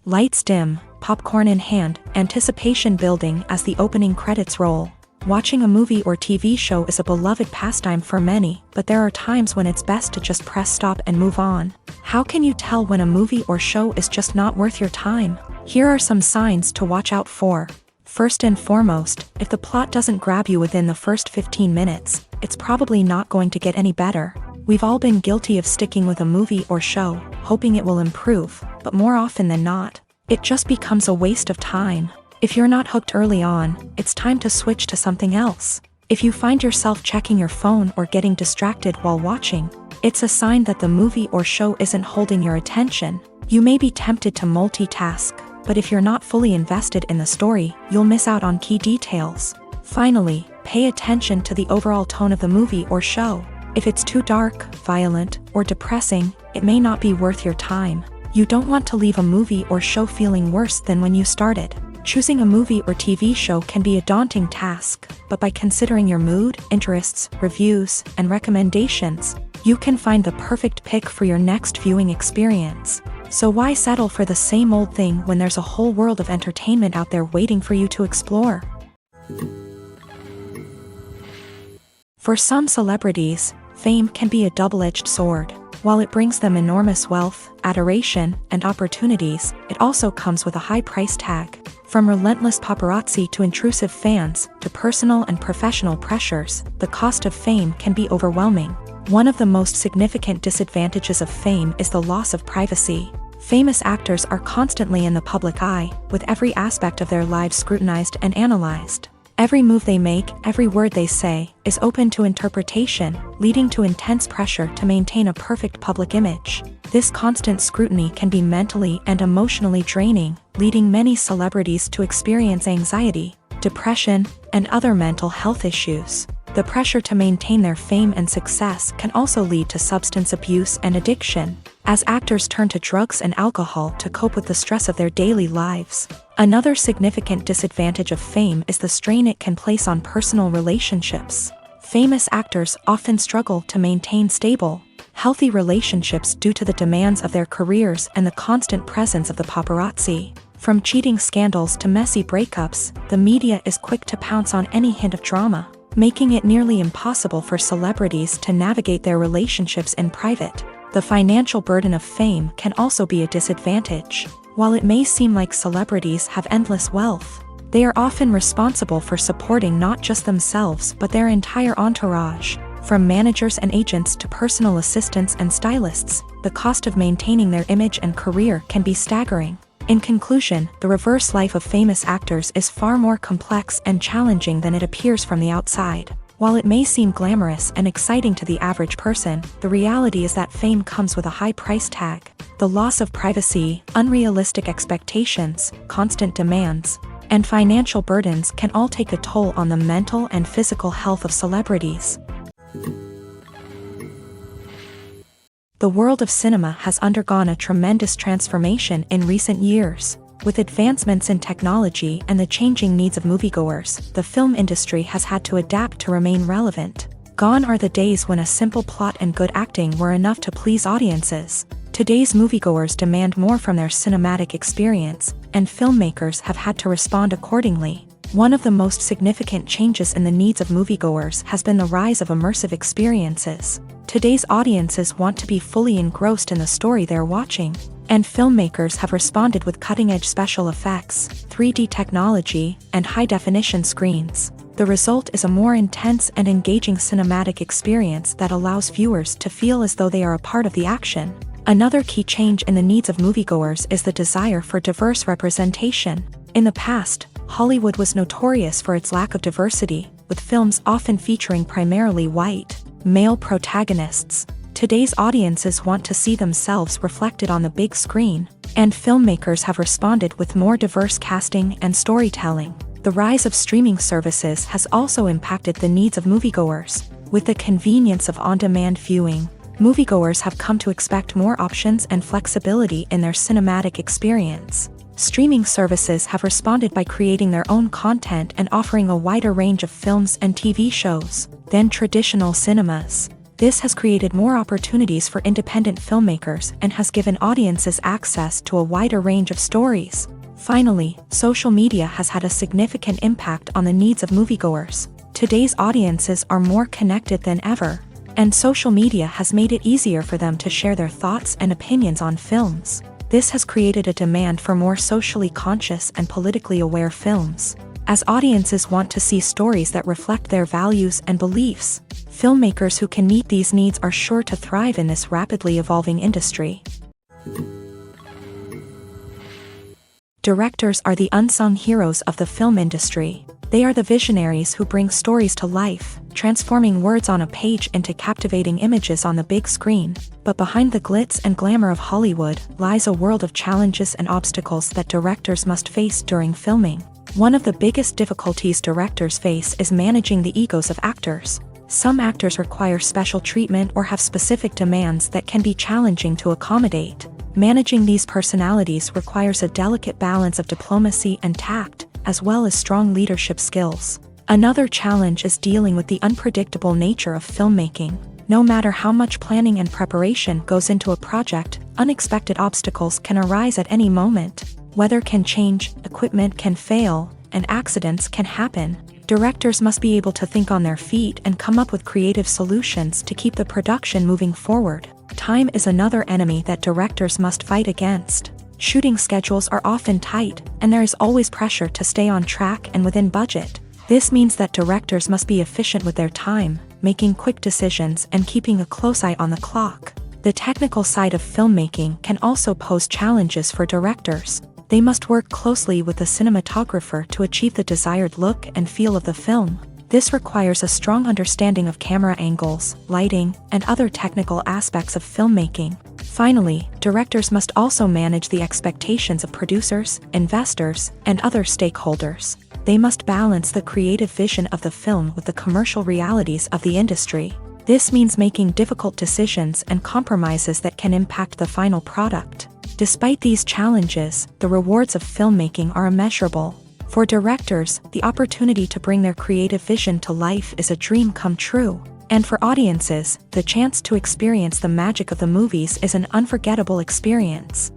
Lights dim, popcorn in hand, anticipation building as the opening credits roll. Watching a movie or TV show is a beloved pastime for many, but there are times when it's best to just press stop and move on. How can you tell when a movie or show is just not worth your time? Here are some signs to watch out for. First and foremost, if the plot doesn't grab you within the first 15 minutes, it's probably not going to get any better. We've all been guilty of sticking with a movie or show, hoping it will improve, but more often than not, it just becomes a waste of time. If you're not hooked early on, it's time to switch to something else. If you find yourself checking your phone or getting distracted while watching, it's a sign that the movie or show isn't holding your attention. You may be tempted to multitask, but if you're not fully invested in the story, you'll miss out on key details. Finally, pay attention to the overall tone of the movie or show. If it's too dark, violent, or depressing, it may not be worth your time. You don't want to leave a movie or show feeling worse than when you started. Choosing a movie or TV show can be a daunting task, but by considering your mood, interests, reviews, and recommendations, you can find the perfect pick for your next viewing experience. So why settle for the same old thing when there's a whole world of entertainment out there waiting for you to explore? For some celebrities, fame can be a double-edged sword. While it brings them enormous wealth, adoration, and opportunities, it also comes with a high price tag. From relentless paparazzi to intrusive fans, to personal and professional pressures, the cost of fame can be overwhelming. One of the most significant disadvantages of fame is the loss of privacy. Famous actors are constantly in the public eye, with every aspect of their lives scrutinized and analyzed. Every move they make, every word they say, is open to interpretation, leading to intense pressure to maintain a perfect public image. This constant scrutiny can be mentally and emotionally draining, leading many celebrities to experience anxiety, depression, and other mental health issues. The pressure to maintain their fame and success can also lead to substance abuse and addiction, as actors turn to drugs and alcohol to cope with the stress of their daily lives. Another significant disadvantage of fame is the strain it can place on personal relationships. Famous actors often struggle to maintain stable, healthy relationships due to the demands of their careers and the constant presence of the paparazzi. From cheating scandals to messy breakups, the media is quick to pounce on any hint of drama, making it nearly impossible for celebrities to navigate their relationships in private. The financial burden of fame can also be a disadvantage. While it may seem like celebrities have endless wealth, they are often responsible for supporting not just themselves but their entire entourage. From managers and agents to personal assistants and stylists, the cost of maintaining their image and career can be staggering. In conclusion, the reverse life of famous actors is far more complex and challenging than it appears from the outside. While it may seem glamorous and exciting to the average person, the reality is that fame comes with a high price tag. The loss of privacy, unrealistic expectations, constant demands, and financial burdens can all take a toll on the mental and physical health of celebrities. The world of cinema has undergone a tremendous transformation in recent years. With advancements in technology and the changing needs of moviegoers, the film industry has had to adapt to remain relevant. Gone are the days when a simple plot and good acting were enough to please audiences. Today's moviegoers demand more from their cinematic experience, and filmmakers have had to respond accordingly. One of the most significant changes in the needs of moviegoers has been the rise of immersive experiences. Today's audiences want to be fully engrossed in the story they're watching, and filmmakers have responded with cutting-edge special effects, 3D technology, and high-definition screens. The result is a more intense and engaging cinematic experience that allows viewers to feel as though they are a part of the action. Another key change in the needs of moviegoers is the desire for diverse representation. In the past, Hollywood was notorious for its lack of diversity, with films often featuring primarily white, male protagonists. Today's audiences want to see themselves reflected on the big screen, and filmmakers have responded with more diverse casting and storytelling. The rise of streaming services has also impacted the needs of moviegoers. With the convenience of on-demand viewing, moviegoers have come to expect more options and flexibility in their cinematic experience. Streaming services have responded by creating their own content and offering a wider range of films and TV shows than traditional cinemas. This has created more opportunities for independent filmmakers and has given audiences access to a wider range of stories. Finally, social media has had a significant impact on the needs of moviegoers. Today's audiences are more connected than ever, and social media has made it easier for them to share their thoughts and opinions on films. This has created a demand for more socially conscious and politically aware films. As audiences want to see stories that reflect their values and beliefs, filmmakers who can meet these needs are sure to thrive in this rapidly evolving industry. Directors are the unsung heroes of the film industry. They are the visionaries who bring stories to life, transforming words on a page into captivating images on the big screen. But behind the glitz and glamour of Hollywood lies a world of challenges and obstacles that directors must face during filming. One of the biggest difficulties directors face is managing the egos of actors. Some actors require special treatment or have specific demands that can be challenging to accommodate. Managing these personalities requires a delicate balance of diplomacy and tact, as well as strong leadership skills. Another challenge is dealing with the unpredictable nature of filmmaking. No matter how much planning and preparation goes into a project, unexpected obstacles can arise at any moment. Weather can change, equipment can fail, and accidents can happen. Directors must be able to think on their feet and come up with creative solutions to keep the production moving forward. Time is another enemy that directors must fight against. Shooting schedules are often tight, and there is always pressure to stay on track and within budget. This means that directors must be efficient with their time, making quick decisions and keeping a close eye on the clock. The technical side of filmmaking can also pose challenges for directors. They must work closely with the cinematographer to achieve the desired look and feel of the film. This requires a strong understanding of camera angles, lighting, and other technical aspects of filmmaking. Finally, directors must also manage the expectations of producers, investors, and other stakeholders. They must balance the creative vision of the film with the commercial realities of the industry. This means making difficult decisions and compromises that can impact the final product. Despite these challenges, the rewards of filmmaking are immeasurable. For directors, the opportunity to bring their creative vision to life is a dream come true. And for audiences, the chance to experience the magic of the movies is an unforgettable experience.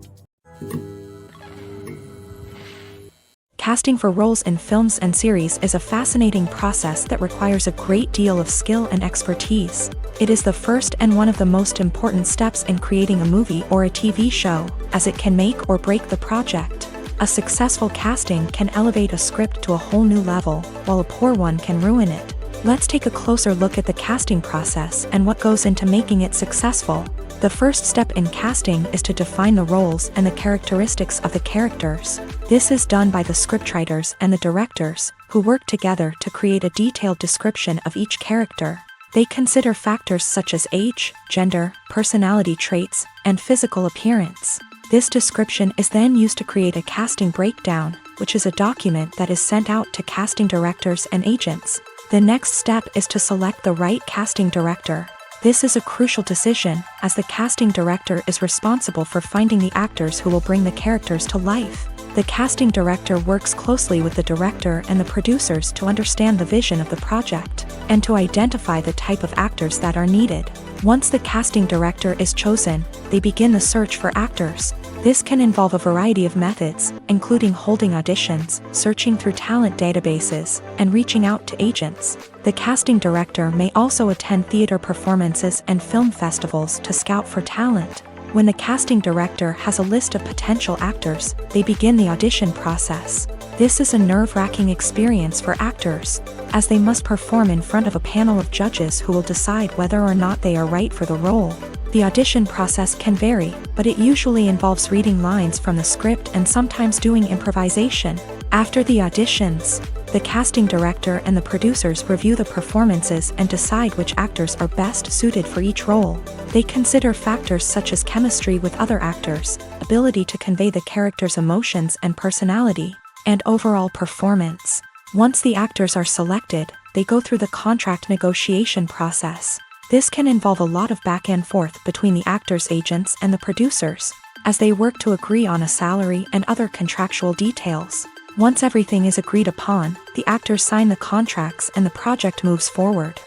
Casting for roles in films and series is a fascinating process that requires a great deal of skill and expertise. It is the first and one of the most important steps in creating a movie or a TV show, as it can make or break the project. A successful casting can elevate a script to a whole new level, while a poor one can ruin it. Let's take a closer look at the casting process and what goes into making it successful. The first step in casting is to define the roles and the characteristics of the characters. This is done by the scriptwriters and the directors, who work together to create a detailed description of each character. They consider factors such as age, gender, personality traits, and physical appearance. This description is then used to create a casting breakdown, which is a document that is sent out to casting directors and agents. The next step is to select the right casting director. This is a crucial decision, as the casting director is responsible for finding the actors who will bring the characters to life. The casting director works closely with the director and the producers to understand the vision of the project, and to identify the type of actors that are needed. Once the casting director is chosen, they begin the search for actors. This can involve a variety of methods, including holding auditions, searching through talent databases, and reaching out to agents. The casting director may also attend theater performances and film festivals to scout for talent. When the casting director has a list of potential actors, they begin the audition process. This is a nerve-wracking experience for actors, as they must perform in front of a panel of judges who will decide whether or not they are right for the role. The audition process can vary, but it usually involves reading lines from the script and sometimes doing improvisation. After the auditions, the casting director and the producers review the performances and decide which actors are best suited for each role. They consider factors such as chemistry with other actors, ability to convey the character's emotions and personality, and overall performance. Once the actors are selected, they go through the contract negotiation process. This can involve a lot of back and forth between the actors' agents and the producers, as they work to agree on a salary and other contractual details. Once everything is agreed upon, the actors sign the contracts and the project moves forward.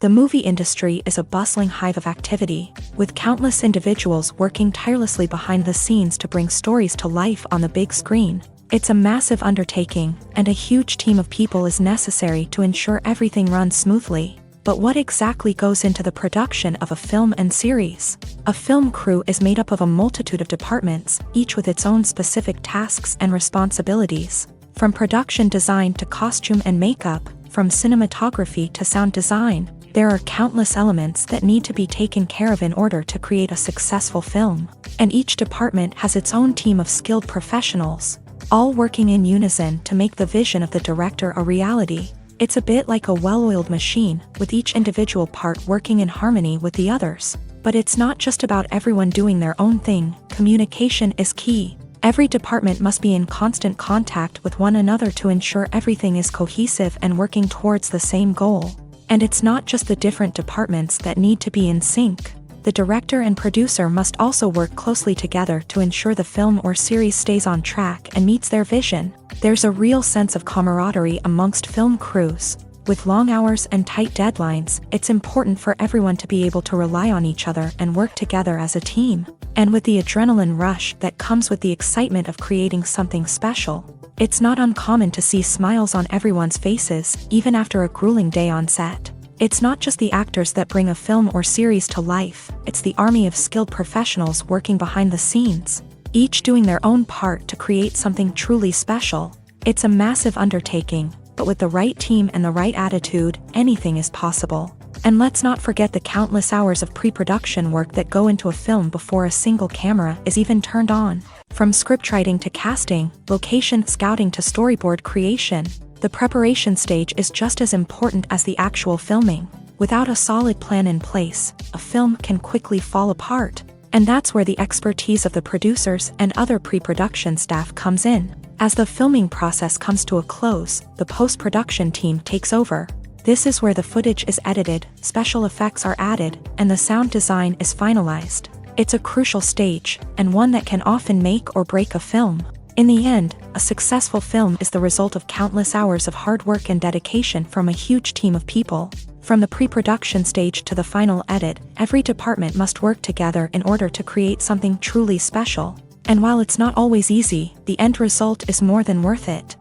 The movie industry is a bustling hive of activity, with countless individuals working tirelessly behind the scenes to bring stories to life on the big screen. It's a massive undertaking, and a huge team of people is necessary to ensure everything runs smoothly. But what exactly goes into the production of a film and series? A film crew is made up of a multitude of departments, each with its own specific tasks and responsibilities. From production design to costume and makeup, from cinematography to sound design, there are countless elements that need to be taken care of in order to create a successful film. And each department has its own team of skilled professionals, all working in unison to make the vision of the director a reality. It's a bit like a well-oiled machine, with each individual part working in harmony with the others. But it's not just about everyone doing their own thing. Communication is key. Every department must be in constant contact with one another to ensure everything is cohesive and working towards the same goal. And it's not just the different departments that need to be in sync. The director and producer must also work closely together to ensure the film or series stays on track and meets their vision. There's a real sense of camaraderie amongst film crews. With long hours and tight deadlines, it's important for everyone to be able to rely on each other and work together as a team. And with the adrenaline rush that comes with the excitement of creating something special, it's not uncommon to see smiles on everyone's faces, even after a grueling day on set. It's not just the actors that bring a film or series to life, it's the army of skilled professionals working behind the scenes, each doing their own part to create something truly special. It's a massive undertaking, but with the right team and the right attitude, anything is possible. And let's not forget the countless hours of pre-production work that go into a film before a single camera is even turned on. From scriptwriting to casting, location scouting to storyboard creation, the preparation stage is just as important as the actual filming. Without a solid plan in place, a film can quickly fall apart. And that's where the expertise of the producers and other pre-production staff comes in. As the filming process comes to a close, the post-production team takes over. This is where the footage is edited, special effects are added, and the sound design is finalized. It's a crucial stage, and one that can often make or break a film. In the end, a successful film is the result of countless hours of hard work and dedication from a huge team of people. From the pre-production stage to the final edit, every department must work together in order to create something truly special. And while it's not always easy, the end result is more than worth it.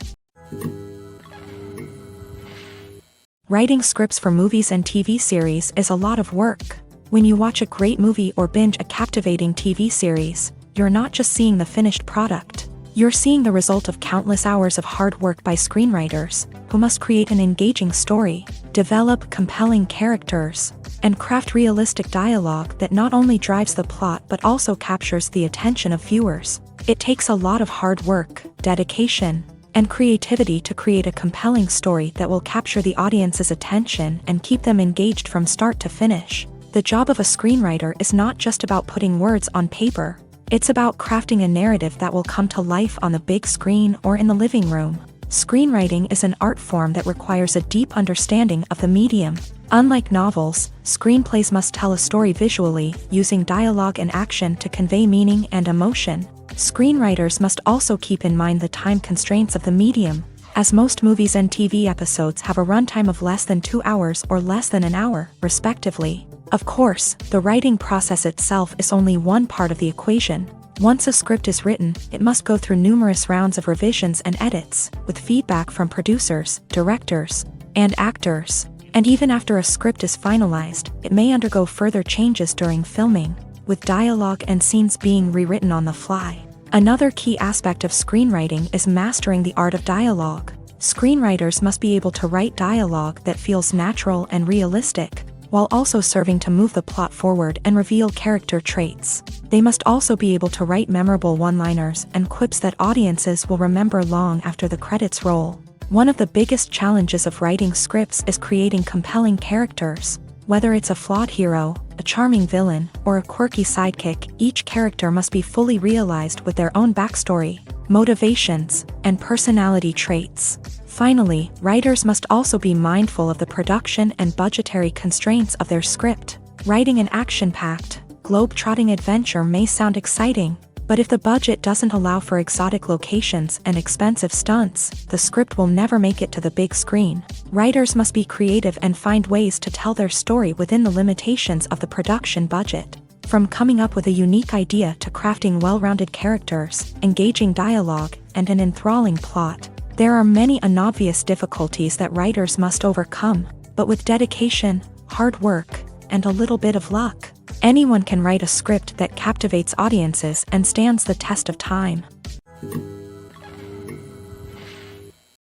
Writing scripts for movies and TV series is a lot of work. When you watch a great movie or binge a captivating TV series, you're not just seeing the finished product. You're seeing the result of countless hours of hard work by screenwriters, who must create an engaging story, develop compelling characters, and craft realistic dialogue that not only drives the plot but also captures the attention of viewers. It takes a lot of hard work, dedication, and creativity to create a compelling story that will capture the audience's attention and keep them engaged from start to finish. The job of a screenwriter is not just about putting words on paper. It's about crafting a narrative that will come to life on the big screen or in the living room. Screenwriting is an art form that requires a deep understanding of the medium. Unlike novels, screenplays must tell a story visually, using dialogue and action to convey meaning and emotion. Screenwriters must also keep in mind the time constraints of the medium, as most movies and TV episodes have a runtime of less than 2 hours or less than an hour, respectively. Of course, the writing process itself is only one part of the equation. Once a script is written, it must go through numerous rounds of revisions and edits, with feedback from producers, directors, and actors. And even after a script is finalized, it may undergo further changes during filming, with dialogue and scenes being rewritten on the fly. Another key aspect of screenwriting is mastering the art of dialogue. Screenwriters must be able to write dialogue that feels natural and realistic, while also serving to move the plot forward and reveal character traits. They must also be able to write memorable one-liners and quips that audiences will remember long after the credits roll. One of the biggest challenges of writing scripts is creating compelling characters. Whether it's a flawed hero, a charming villain, or a quirky sidekick, each character must be fully realized with their own backstory, motivations, and personality traits. Finally, writers must also be mindful of the production and budgetary constraints of their script. Writing an action-packed, globe-trotting adventure may sound exciting, but if the budget doesn't allow for exotic locations and expensive stunts, the script will never make it to the big screen. Writers must be creative and find ways to tell their story within the limitations of the production budget. From coming up with a unique idea to crafting well-rounded characters, engaging dialogue, and an enthralling plot, there are many unobvious difficulties that writers must overcome, but with dedication, hard work, and a little bit of luck, anyone can write a script that captivates audiences and stands the test of time.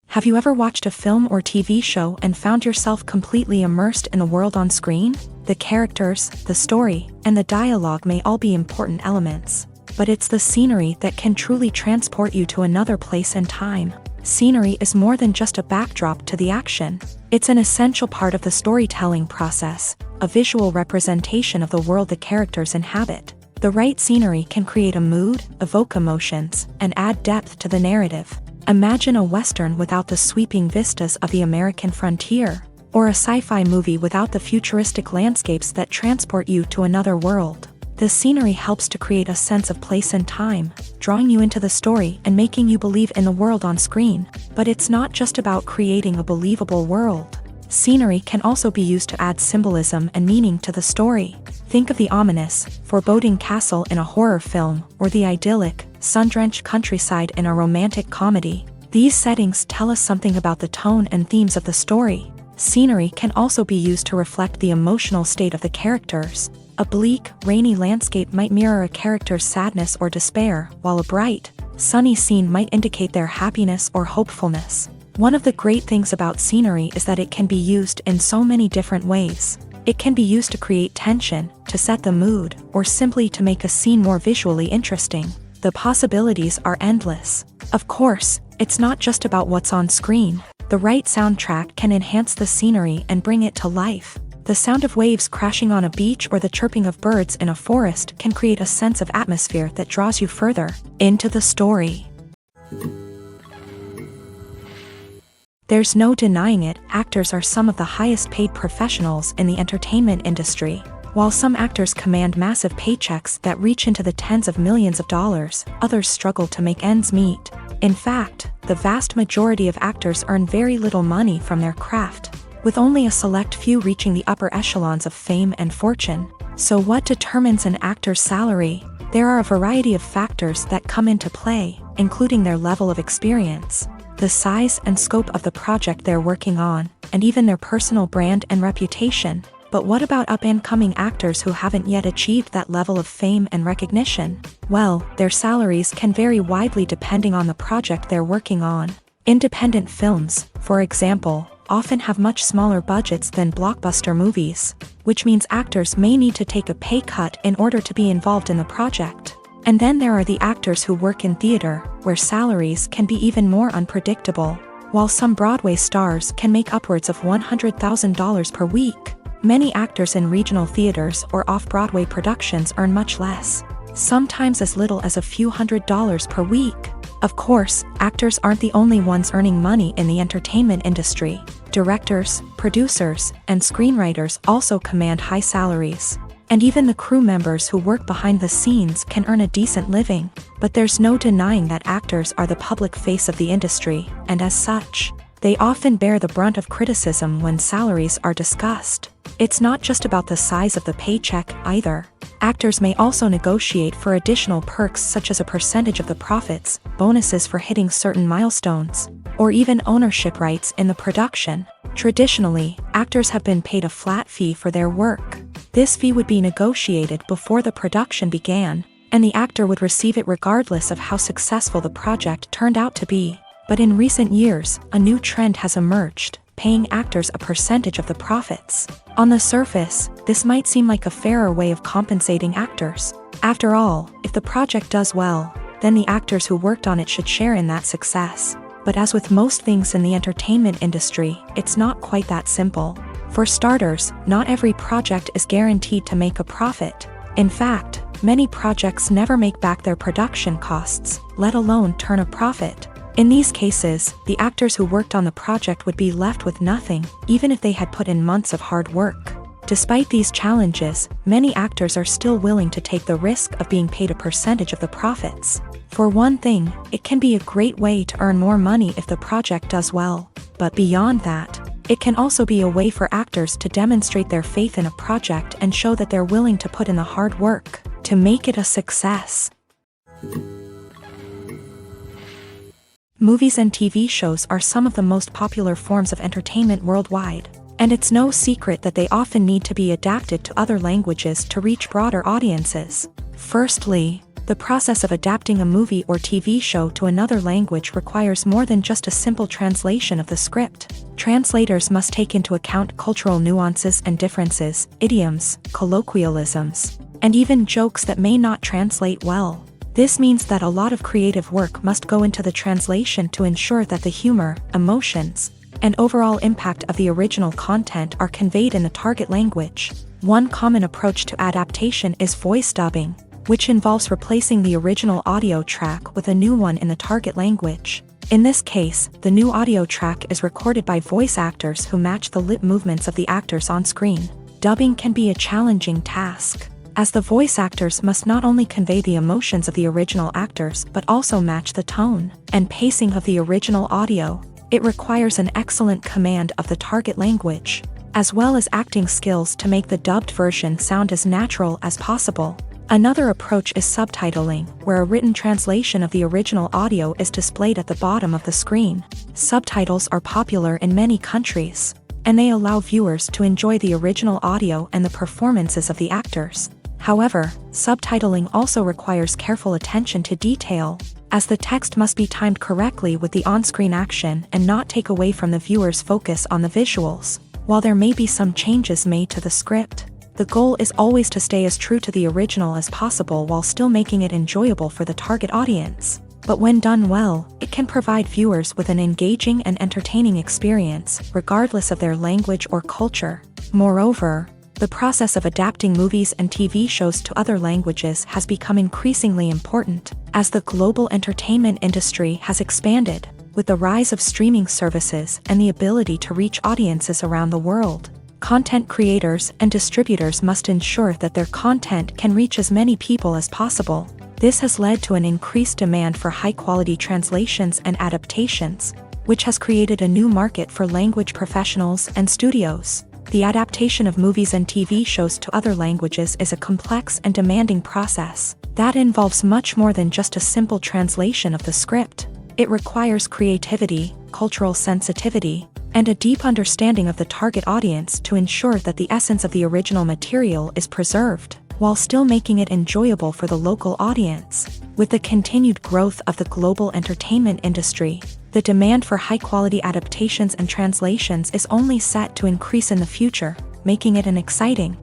Have you ever watched a film or TV show and found yourself completely immersed in the world on screen? The characters, the story, and the dialogue may all be important elements, but it's the scenery that can truly transport you to another place and time. Scenery is more than just a backdrop to the action. It's an essential part of the storytelling process, a visual representation of the world the characters inhabit. The right scenery can create a mood, evoke emotions, and add depth to the narrative. Imagine a Western without the sweeping vistas of the American frontier, or a sci-fi movie without the futuristic landscapes that transport you to another world. The scenery helps to create a sense of place and time, drawing you into the story and making you believe in the world on screen. But it's not just about creating a believable world. Scenery can also be used to add symbolism and meaning to the story. Think of the ominous, foreboding castle in a horror film, or the idyllic, sun-drenched countryside in a romantic comedy. These settings tell us something about the tone and themes of the story. Scenery can also be used to reflect the emotional state of the characters. A bleak, rainy landscape might mirror a character's sadness or despair, while a bright, sunny scene might indicate their happiness or hopefulness. One of the great things about scenery is that it can be used in so many different ways. It can be used to create tension, to set the mood, or simply to make a scene more visually interesting. The possibilities are endless. Of course, it's not just about what's on screen. The right soundtrack can enhance the scenery and bring it to life. The sound of waves crashing on a beach or the chirping of birds in a forest can create a sense of atmosphere that draws you further into the story. There's no denying it, actors are some of the highest paid professionals in the entertainment industry. While some actors command massive paychecks that reach into the tens of millions of dollars, others struggle to make ends meet. In fact, the vast majority of actors earn very little money from their craft, with only a select few reaching the upper echelons of fame and fortune. So what determines an actor's salary? There are a variety of factors that come into play, including their level of experience, the size and scope of the project they're working on, and even their personal brand and reputation. But what about up-and-coming actors who haven't yet achieved that level of fame and recognition? Well, their salaries can vary widely depending on the project they're working on. Independent films, for example, often have much smaller budgets than blockbuster movies, which means actors may need to take a pay cut in order to be involved in the project. And then there are the actors who work in theater, where salaries can be even more unpredictable. While some Broadway stars can make upwards of $100,000 per week, many actors in regional theaters or off-Broadway productions earn much less, sometimes as little as a few $100s per week. Of course, actors aren't the only ones earning money in the entertainment industry. Directors, producers, and screenwriters also command high salaries. And even the crew members who work behind the scenes can earn a decent living. But there's no denying that actors are the public face of the industry, and as such, they often bear the brunt of criticism when salaries are discussed. It's not just about the size of the paycheck, either. Actors may also negotiate for additional perks such as a percentage of the profits, bonuses for hitting certain milestones, or even ownership rights in the production. Traditionally, actors have been paid a flat fee for their work. This fee would be negotiated before the production began, and the actor would receive it regardless of how successful the project turned out to be. But in recent years, a new trend has emerged, paying actors a percentage of the profits. On the surface, this might seem like a fairer way of compensating actors. After all, if the project does well, then the actors who worked on it should share in that success. But as with most things in the entertainment industry, it's not quite that simple. For starters, not every project is guaranteed to make a profit. In fact, many projects never make back their production costs, let alone turn a profit. In these cases, the actors who worked on the project would be left with nothing, even if they had put in months of hard work. Despite these challenges, many actors are still willing to take the risk of being paid a percentage of the profits. For one thing, it can be a great way to earn more money if the project does well. But beyond that, it can also be a way for actors to demonstrate their faith in a project and show that they're willing to put in the hard work to make it a success. Movies and TV shows are some of the most popular forms of entertainment worldwide, and it's no secret that they often need to be adapted to other languages to reach broader audiences. Firstly, the process of adapting a movie or TV show to another language requires more than just a simple translation of the script. Translators must take into account cultural nuances and differences, idioms, colloquialisms, and even jokes that may not translate well. This means that a lot of creative work must go into the translation to ensure that the humor, emotions, and overall impact of the original content are conveyed in the target language. One common approach to adaptation is voice dubbing, which involves replacing the original audio track with a new one in the target language. In this case, the new audio track is recorded by voice actors who match the lip movements of the actors on screen. Dubbing can be a challenging task, as the voice actors must not only convey the emotions of the original actors but also match the tone and pacing of the original audio. It requires an excellent command of the target language, as well as acting skills to make the dubbed version sound as natural as possible. Another approach is subtitling, where a written translation of the original audio is displayed at the bottom of the screen. Subtitles are popular in many countries, and they allow viewers to enjoy the original audio and the performances of the actors. However, subtitling also requires careful attention to detail, as the text must be timed correctly with the on-screen action and not take away from the viewer's focus on the visuals. While there may be some changes made to the script, the goal is always to stay as true to the original as possible while still making it enjoyable for the target audience. But when done well, it can provide viewers with an engaging and entertaining experience, regardless of their language or culture. Moreover, the process of adapting movies and TV shows to other languages has become increasingly important, as the global entertainment industry has expanded, with the rise of streaming services and the ability to reach audiences around the world. Content creators and distributors must ensure that their content can reach as many people as possible. This has led to an increased demand for high-quality translations and adaptations, which has created a new market for language professionals and studios. The adaptation of movies and TV shows to other languages is a complex and demanding process that involves much more than just a simple translation of the script. It requires creativity, cultural sensitivity, and a deep understanding of the target audience to ensure that the essence of the original material is preserved, while still making it enjoyable for the local audience. With the continued growth of the global entertainment industry, the demand for high-quality adaptations and translations is only set to increase in the future, making it an exciting.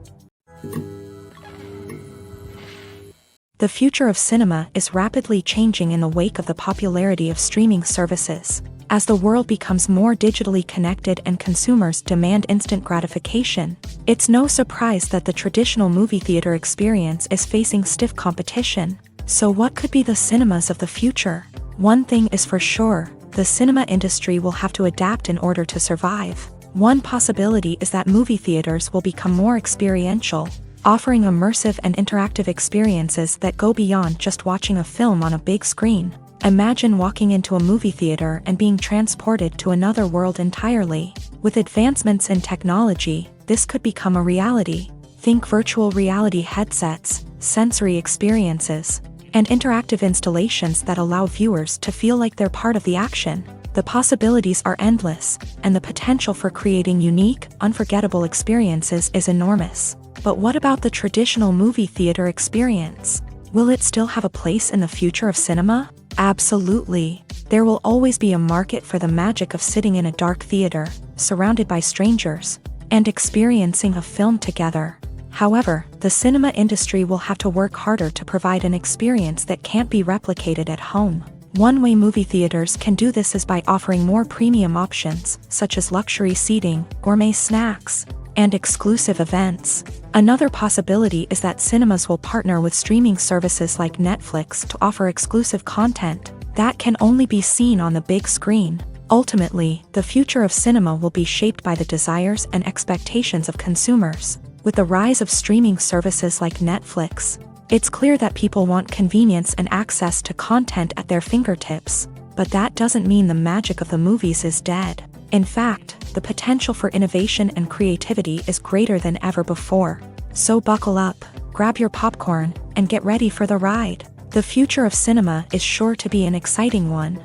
The future of cinema is rapidly changing in the wake of the popularity of streaming services. As the world becomes more digitally connected and consumers demand instant gratification, it's no surprise that the traditional movie theater experience is facing stiff competition. So what could be the cinemas of the future? One thing is for sure, the cinema industry will have to adapt in order to survive. One possibility is that movie theaters will become more experiential, offering immersive and interactive experiences that go beyond just watching a film on a big screen. Imagine walking into a movie theater and being transported to another world entirely. With advancements in technology, this could become a reality. Think virtual reality headsets, sensory experiences, and interactive installations that allow viewers to feel like they're part of the action. The possibilities are endless, and the potential for creating unique, unforgettable experiences is enormous. But what about the traditional movie theater experience? Will it still have a place in the future of cinema? Absolutely. There will always be a market for the magic of sitting in a dark theater, surrounded by strangers, and experiencing a film together. However, the cinema industry will have to work harder to provide an experience that can't be replicated at home. One way movie theaters can do this is by offering more premium options, such as luxury seating, gourmet snacks, and exclusive events. Another possibility is that cinemas will partner with streaming services like Netflix to offer exclusive content that can only be seen on the big screen. Ultimately, the future of cinema will be shaped by the desires and expectations of consumers. With the rise of streaming services like Netflix, it's clear that people want convenience and access to content at their fingertips. But that doesn't mean the magic of the movies is dead. In fact, the potential for innovation and creativity is greater than ever before. So buckle up, grab your popcorn, and get ready for the ride. The future of cinema is sure to be an exciting one.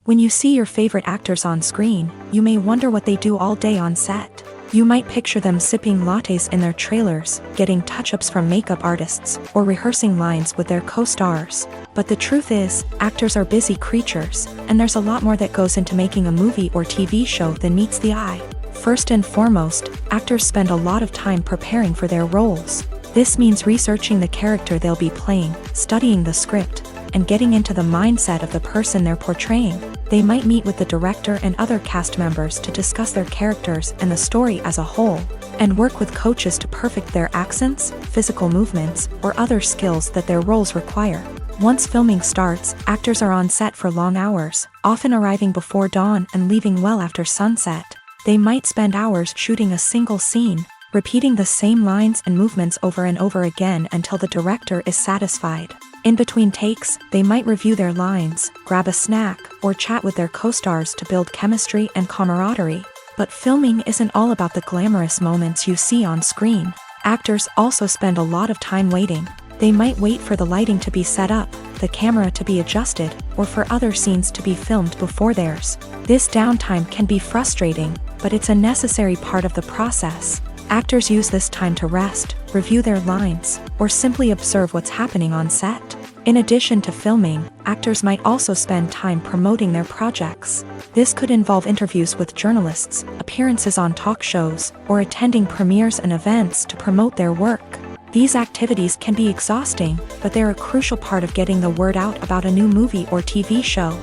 When you see your favorite actors on screen, you may wonder what they do all day on set. You might picture them sipping lattes in their trailers, getting touch-ups from makeup artists, or rehearsing lines with their co-stars. But the truth is, actors are busy creatures, and there's a lot more that goes into making a movie or TV show than meets the eye. First and foremost, actors spend a lot of time preparing for their roles. This means researching the character they'll be playing, studying the script, and getting into the mindset of the person they're portraying. They might meet with the director and other cast members to discuss their characters and the story as a whole, and work with coaches to perfect their accents, physical movements, or other skills that their roles require. Once filming starts, actors are on set for long hours, often arriving before dawn and leaving well after sunset. They might spend hours shooting a single scene, repeating the same lines and movements over and over again until the director is satisfied. In between takes, they might review their lines, grab a snack, or chat with their co-stars to build chemistry and camaraderie. But filming isn't all about the glamorous moments you see on screen. Actors also spend a lot of time waiting. They might wait for the lighting to be set up, the camera to be adjusted, or for other scenes to be filmed before theirs. This downtime can be frustrating, but it's a necessary part of the process. Actors use this time to rest, review their lines, or simply observe what's happening on set. In addition to filming, actors might also spend time promoting their projects. This could involve interviews with journalists, appearances on talk shows, or attending premieres and events to promote their work. These activities can be exhausting, but they're a crucial part of getting the word out about a new movie or TV show.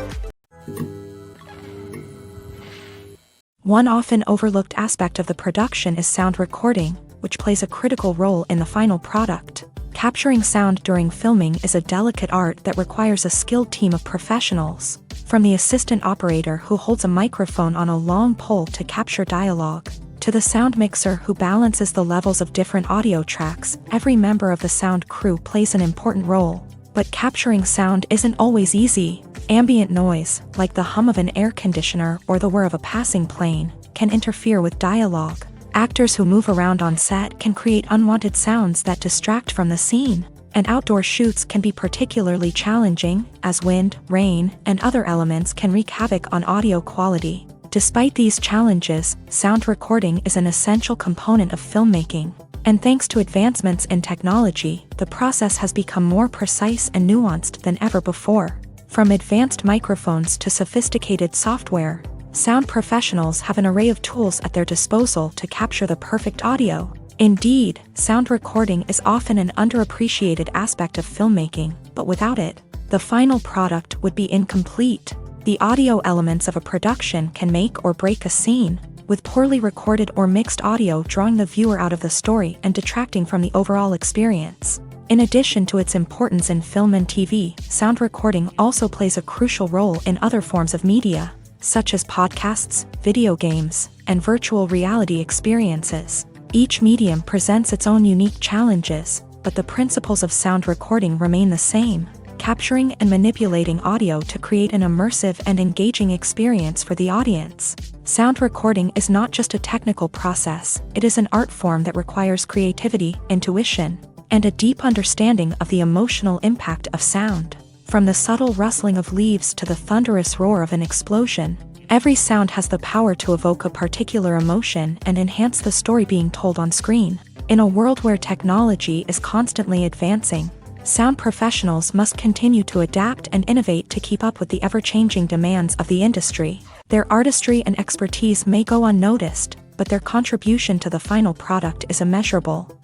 One often overlooked aspect of the production is sound recording, which plays a critical role in the final product. Capturing sound during filming is a delicate art that requires a skilled team of professionals, from the assistant operator who holds a microphone on a long pole to capture dialogue, to the sound mixer who balances the levels of different audio tracks. Every member of the sound crew plays an important role. But capturing sound isn't always easy. Ambient noise, like the hum of an air conditioner or the whir of a passing plane, can interfere with dialogue. Actors who move around on set can create unwanted sounds that distract from the scene. And outdoor shoots can be particularly challenging, as wind, rain, and other elements can wreak havoc on audio quality. Despite these challenges, sound recording is an essential component of filmmaking. And thanks to advancements in technology, the process has become more precise and nuanced than ever before. From advanced microphones to sophisticated software, sound professionals have an array of tools at their disposal to capture the perfect audio. Indeed, sound recording is often an underappreciated aspect of filmmaking, but without it, the final product would be incomplete. The audio elements of a production can make or break a scene, with poorly recorded or mixed audio drawing the viewer out of the story and detracting from the overall experience. In addition to its importance in film and TV, sound recording also plays a crucial role in other forms of media, such as podcasts, video games, and virtual reality experiences. Each medium presents its own unique challenges, but the principles of sound recording remain the same: capturing and manipulating audio to create an immersive and engaging experience for the audience. Sound recording is not just a technical process, it is an art form that requires creativity, intuition, and a deep understanding of the emotional impact of sound. From the subtle rustling of leaves to the thunderous roar of an explosion, every sound has the power to evoke a particular emotion and enhance the story being told on screen. In a world where technology is constantly advancing, sound professionals must continue to adapt and innovate to keep up with the ever-changing demands of the industry. Their artistry and expertise may go unnoticed, but their contribution to the final product is immeasurable.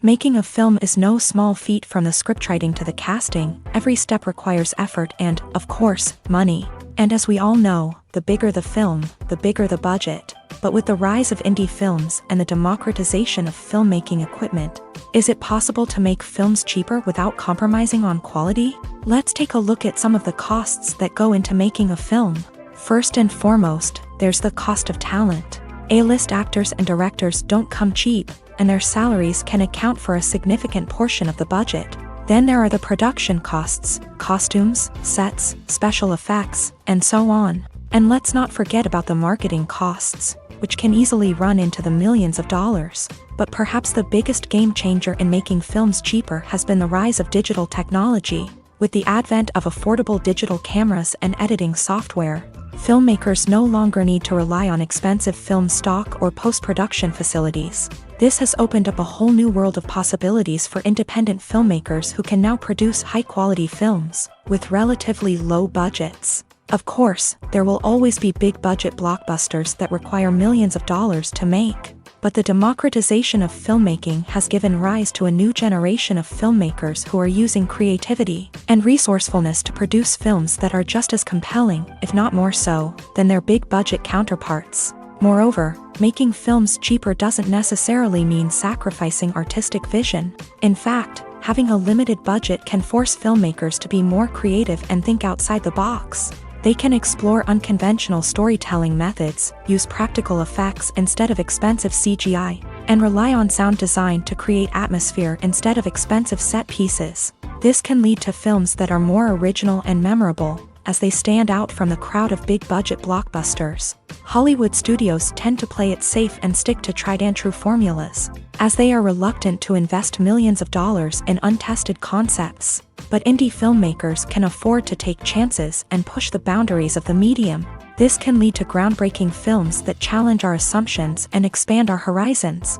Making a film is no small feat. From the scriptwriting to the casting, every step requires effort and, of course, money. And as we all know, the bigger the film, the bigger the budget. But with the rise of indie films and the democratization of filmmaking equipment, is it possible to make films cheaper without compromising on quality? Let's take a look at some of the costs that go into making a film. First and foremost, there's the cost of talent. A-list actors and directors don't come cheap, and their salaries can account for a significant portion of the budget. Then there are the production costs, costumes, sets, special effects, and so on. And let's not forget about the marketing costs, which can easily run into the millions of dollars. But perhaps the biggest game changer in making films cheaper has been the rise of digital technology. With the advent of affordable digital cameras and editing software, filmmakers no longer need to rely on expensive film stock or post-production facilities. This has opened up a whole new world of possibilities for independent filmmakers who can now produce high-quality films with relatively low budgets. Of course, there will always be big-budget blockbusters that require millions of dollars to make. But the democratization of filmmaking has given rise to a new generation of filmmakers who are using creativity and resourcefulness to produce films that are just as compelling, if not more so, than their big-budget counterparts. Moreover, making films cheaper doesn't necessarily mean sacrificing artistic vision. In fact, having a limited budget can force filmmakers to be more creative and think outside the box. They can explore unconventional storytelling methods, use practical effects instead of expensive CGI, and rely on sound design to create atmosphere instead of expensive set pieces. This can lead to films that are more original and memorable, as they stand out from the crowd of big-budget blockbusters. Hollywood studios tend to play it safe and stick to tried-and-true formulas, as they are reluctant to invest millions of dollars in untested concepts. But indie filmmakers can afford to take chances and push the boundaries of the medium. This can lead to groundbreaking films that challenge our assumptions and expand our horizons.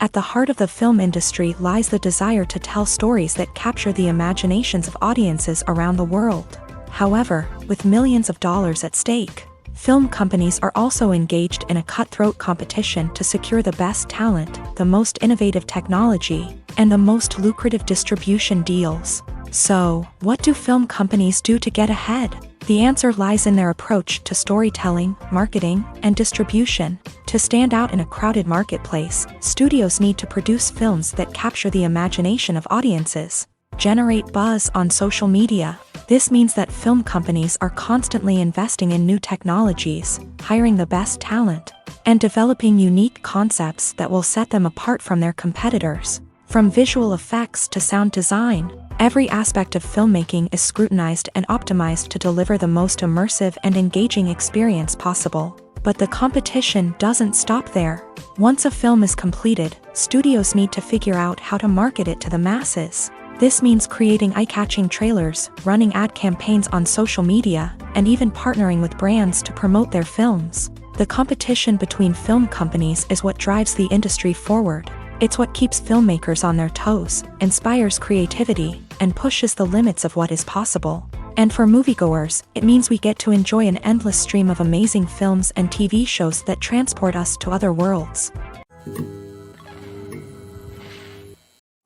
At the heart of the film industry lies the desire to tell stories that capture the imaginations of audiences around the world. However, with millions of dollars at stake, Film companies are also engaged in a cutthroat competition to secure the best talent, the most innovative technology, and the most lucrative distribution deals. So, what do film companies do to get ahead? The answer lies in their approach to storytelling, marketing, and distribution. To stand out in a crowded marketplace, studios need to produce films that capture the imagination of audiences, generate buzz on social media. This means that film companies are constantly investing in new technologies, hiring the best talent, and developing unique concepts that will set them apart from their competitors. From visual effects to sound design, every aspect of filmmaking is scrutinized and optimized to deliver the most immersive and engaging experience possible. But the competition doesn't stop there. Once a film is completed, studios need to figure out how to market it to the masses. This means creating eye-catching trailers, running ad campaigns on social media, and even partnering with brands to promote their films. The competition between film companies is what drives the industry forward. It's what keeps filmmakers on their toes, inspires creativity, and pushes the limits of what is possible. And for moviegoers, it means we get to enjoy an endless stream of amazing films and TV shows that transport us to other worlds.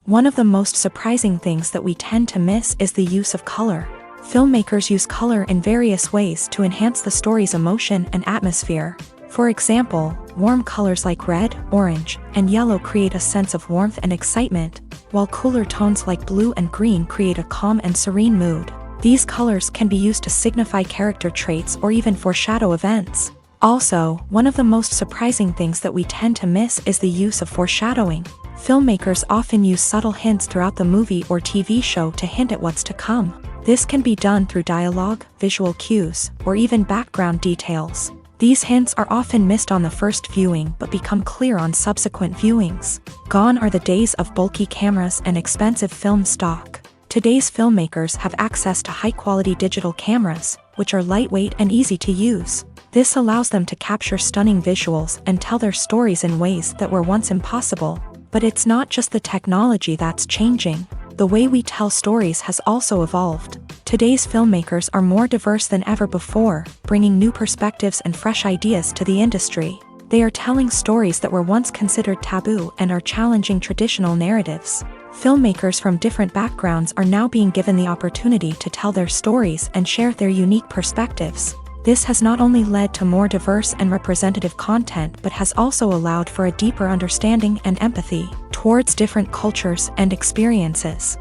One of the most surprising things that we tend to miss is the use of color. Filmmakers use color in various ways to enhance the story's emotion and atmosphere. For example, warm colors like red, orange, and yellow create a sense of warmth and excitement, while cooler tones like blue and green create a calm and serene mood. These colors can be used to signify character traits or even foreshadow events. Also, one of the most surprising things that we tend to miss is the use of foreshadowing. Filmmakers often use subtle hints throughout the movie or TV show to hint at what's to come. This can be done through dialogue, visual cues, or even background details. These hints are often missed on the first viewing but become clear on subsequent viewings. Gone are the days of bulky cameras and expensive film stock. Today's filmmakers have access to high-quality digital cameras, which are lightweight and easy to use. This allows them to capture stunning visuals and tell their stories in ways that were once impossible. But it's not just the technology that's changing. The way we tell stories has also evolved. Today's filmmakers are more diverse than ever before, bringing new perspectives and fresh ideas to the industry. They are telling stories that were once considered taboo and are challenging traditional narratives. Filmmakers from different backgrounds are now being given the opportunity to tell their stories and share their unique perspectives. This has not only led to more diverse and representative content but has also allowed for a deeper understanding and empathy towards different cultures and experiences.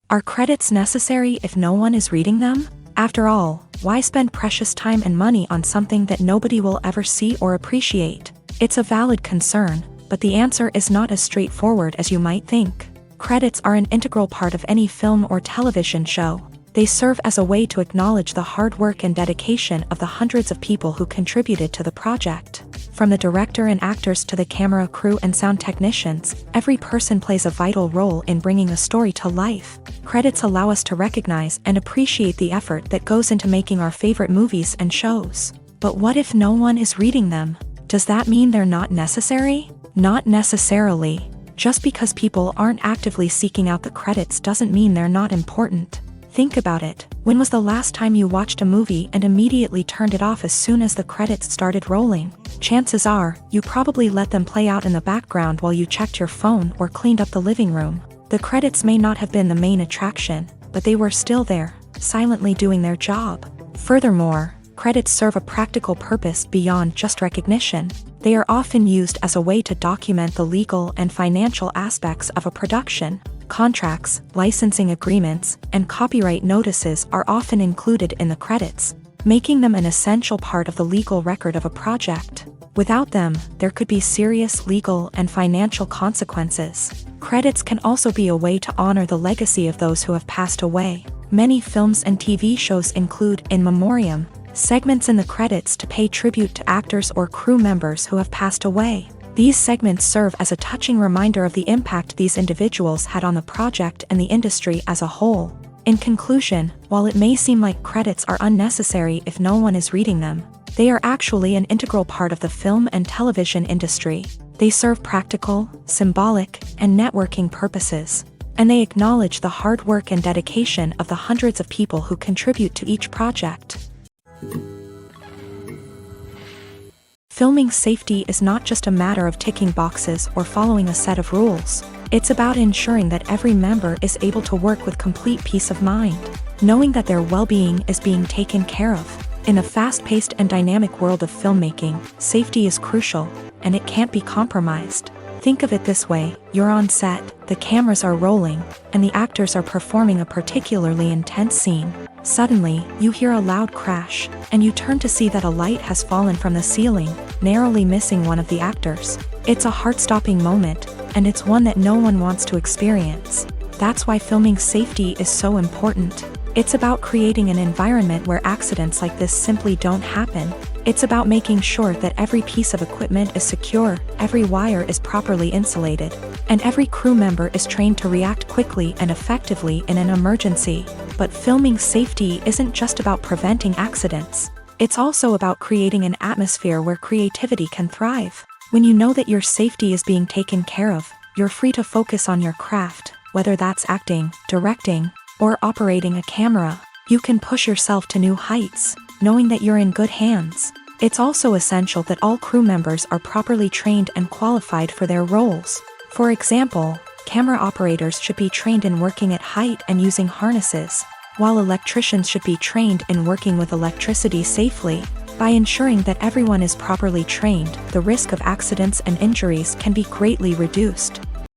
Are credits necessary if no one is reading them? After all, why spend precious time and money on something that nobody will ever see or appreciate? It's a valid concern, but the answer is not as straightforward as you might think. Credits are an integral part of any film or television show. They serve as a way to acknowledge the hard work and dedication of the hundreds of people who contributed to the project. From the director and actors to the camera crew and sound technicians, every person plays a vital role in bringing a story to life. Credits allow us to recognize and appreciate the effort that goes into making our favorite movies and shows. But what if no one is reading them? Does that mean they're not necessary? Not necessarily. Just because people aren't actively seeking out the credits doesn't mean they're not important. Think about it. When was the last time you watched a movie and immediately turned it off as soon as the credits started rolling? Chances are, you probably let them play out in the background while you checked your phone or cleaned up the living room. The credits may not have been the main attraction, but they were still there, silently doing their job. Furthermore, credits serve a practical purpose beyond just recognition. They are often used as a way to document the legal and financial aspects of a production. Contracts, licensing agreements, and copyright notices are often included in the credits, making them an essential part of the legal record of a project. Without them, there could be serious legal and financial consequences. Credits can also be a way to honor the legacy of those who have passed away. Many films and TV shows include in memoriam segments in the credits to pay tribute to actors or crew members who have passed away. These segments serve as a touching reminder of the impact these individuals had on the project and the industry as a whole. In conclusion, while it may seem like credits are unnecessary if no one is reading them, they are actually an integral part of the film and television industry. They serve practical, symbolic, and networking purposes. and they acknowledge the hard work and dedication of the hundreds of people who contribute to each project. Filming safety is not just a matter of ticking boxes or following a set of rules. It's about ensuring that every member is able to work with complete peace of mind, knowing that their well-being is being taken care of. In a fast-paced and dynamic world of filmmaking, safety is crucial, and it can't be compromised. Think of it this way: you're on set, the cameras are rolling, and the actors are performing a particularly intense scene. Suddenly, you hear a loud crash, and you turn to see that a light has fallen from the ceiling, narrowly missing one of the actors. It's a heart-stopping moment, and it's one that no one wants to experience. That's why filming safety is so important. It's about creating an environment where accidents like this simply don't happen. It's about making sure that every piece of equipment is secure, every wire is properly insulated, and every crew member is trained to react quickly and effectively in an emergency. But filming safety isn't just about preventing accidents. It's also about creating an atmosphere where creativity can thrive. When you know that your safety is being taken care of, you're free to focus on your craft, whether that's acting, directing, or operating a camera. You can push yourself to new heights, knowing that you're in good hands. It's also essential that all crew members are properly trained and qualified for their roles. For example, camera operators should be trained in working at height and using harnesses, while electricians should be trained in working with electricity safely. By ensuring that everyone is properly trained, the risk of accidents and injuries can be greatly reduced.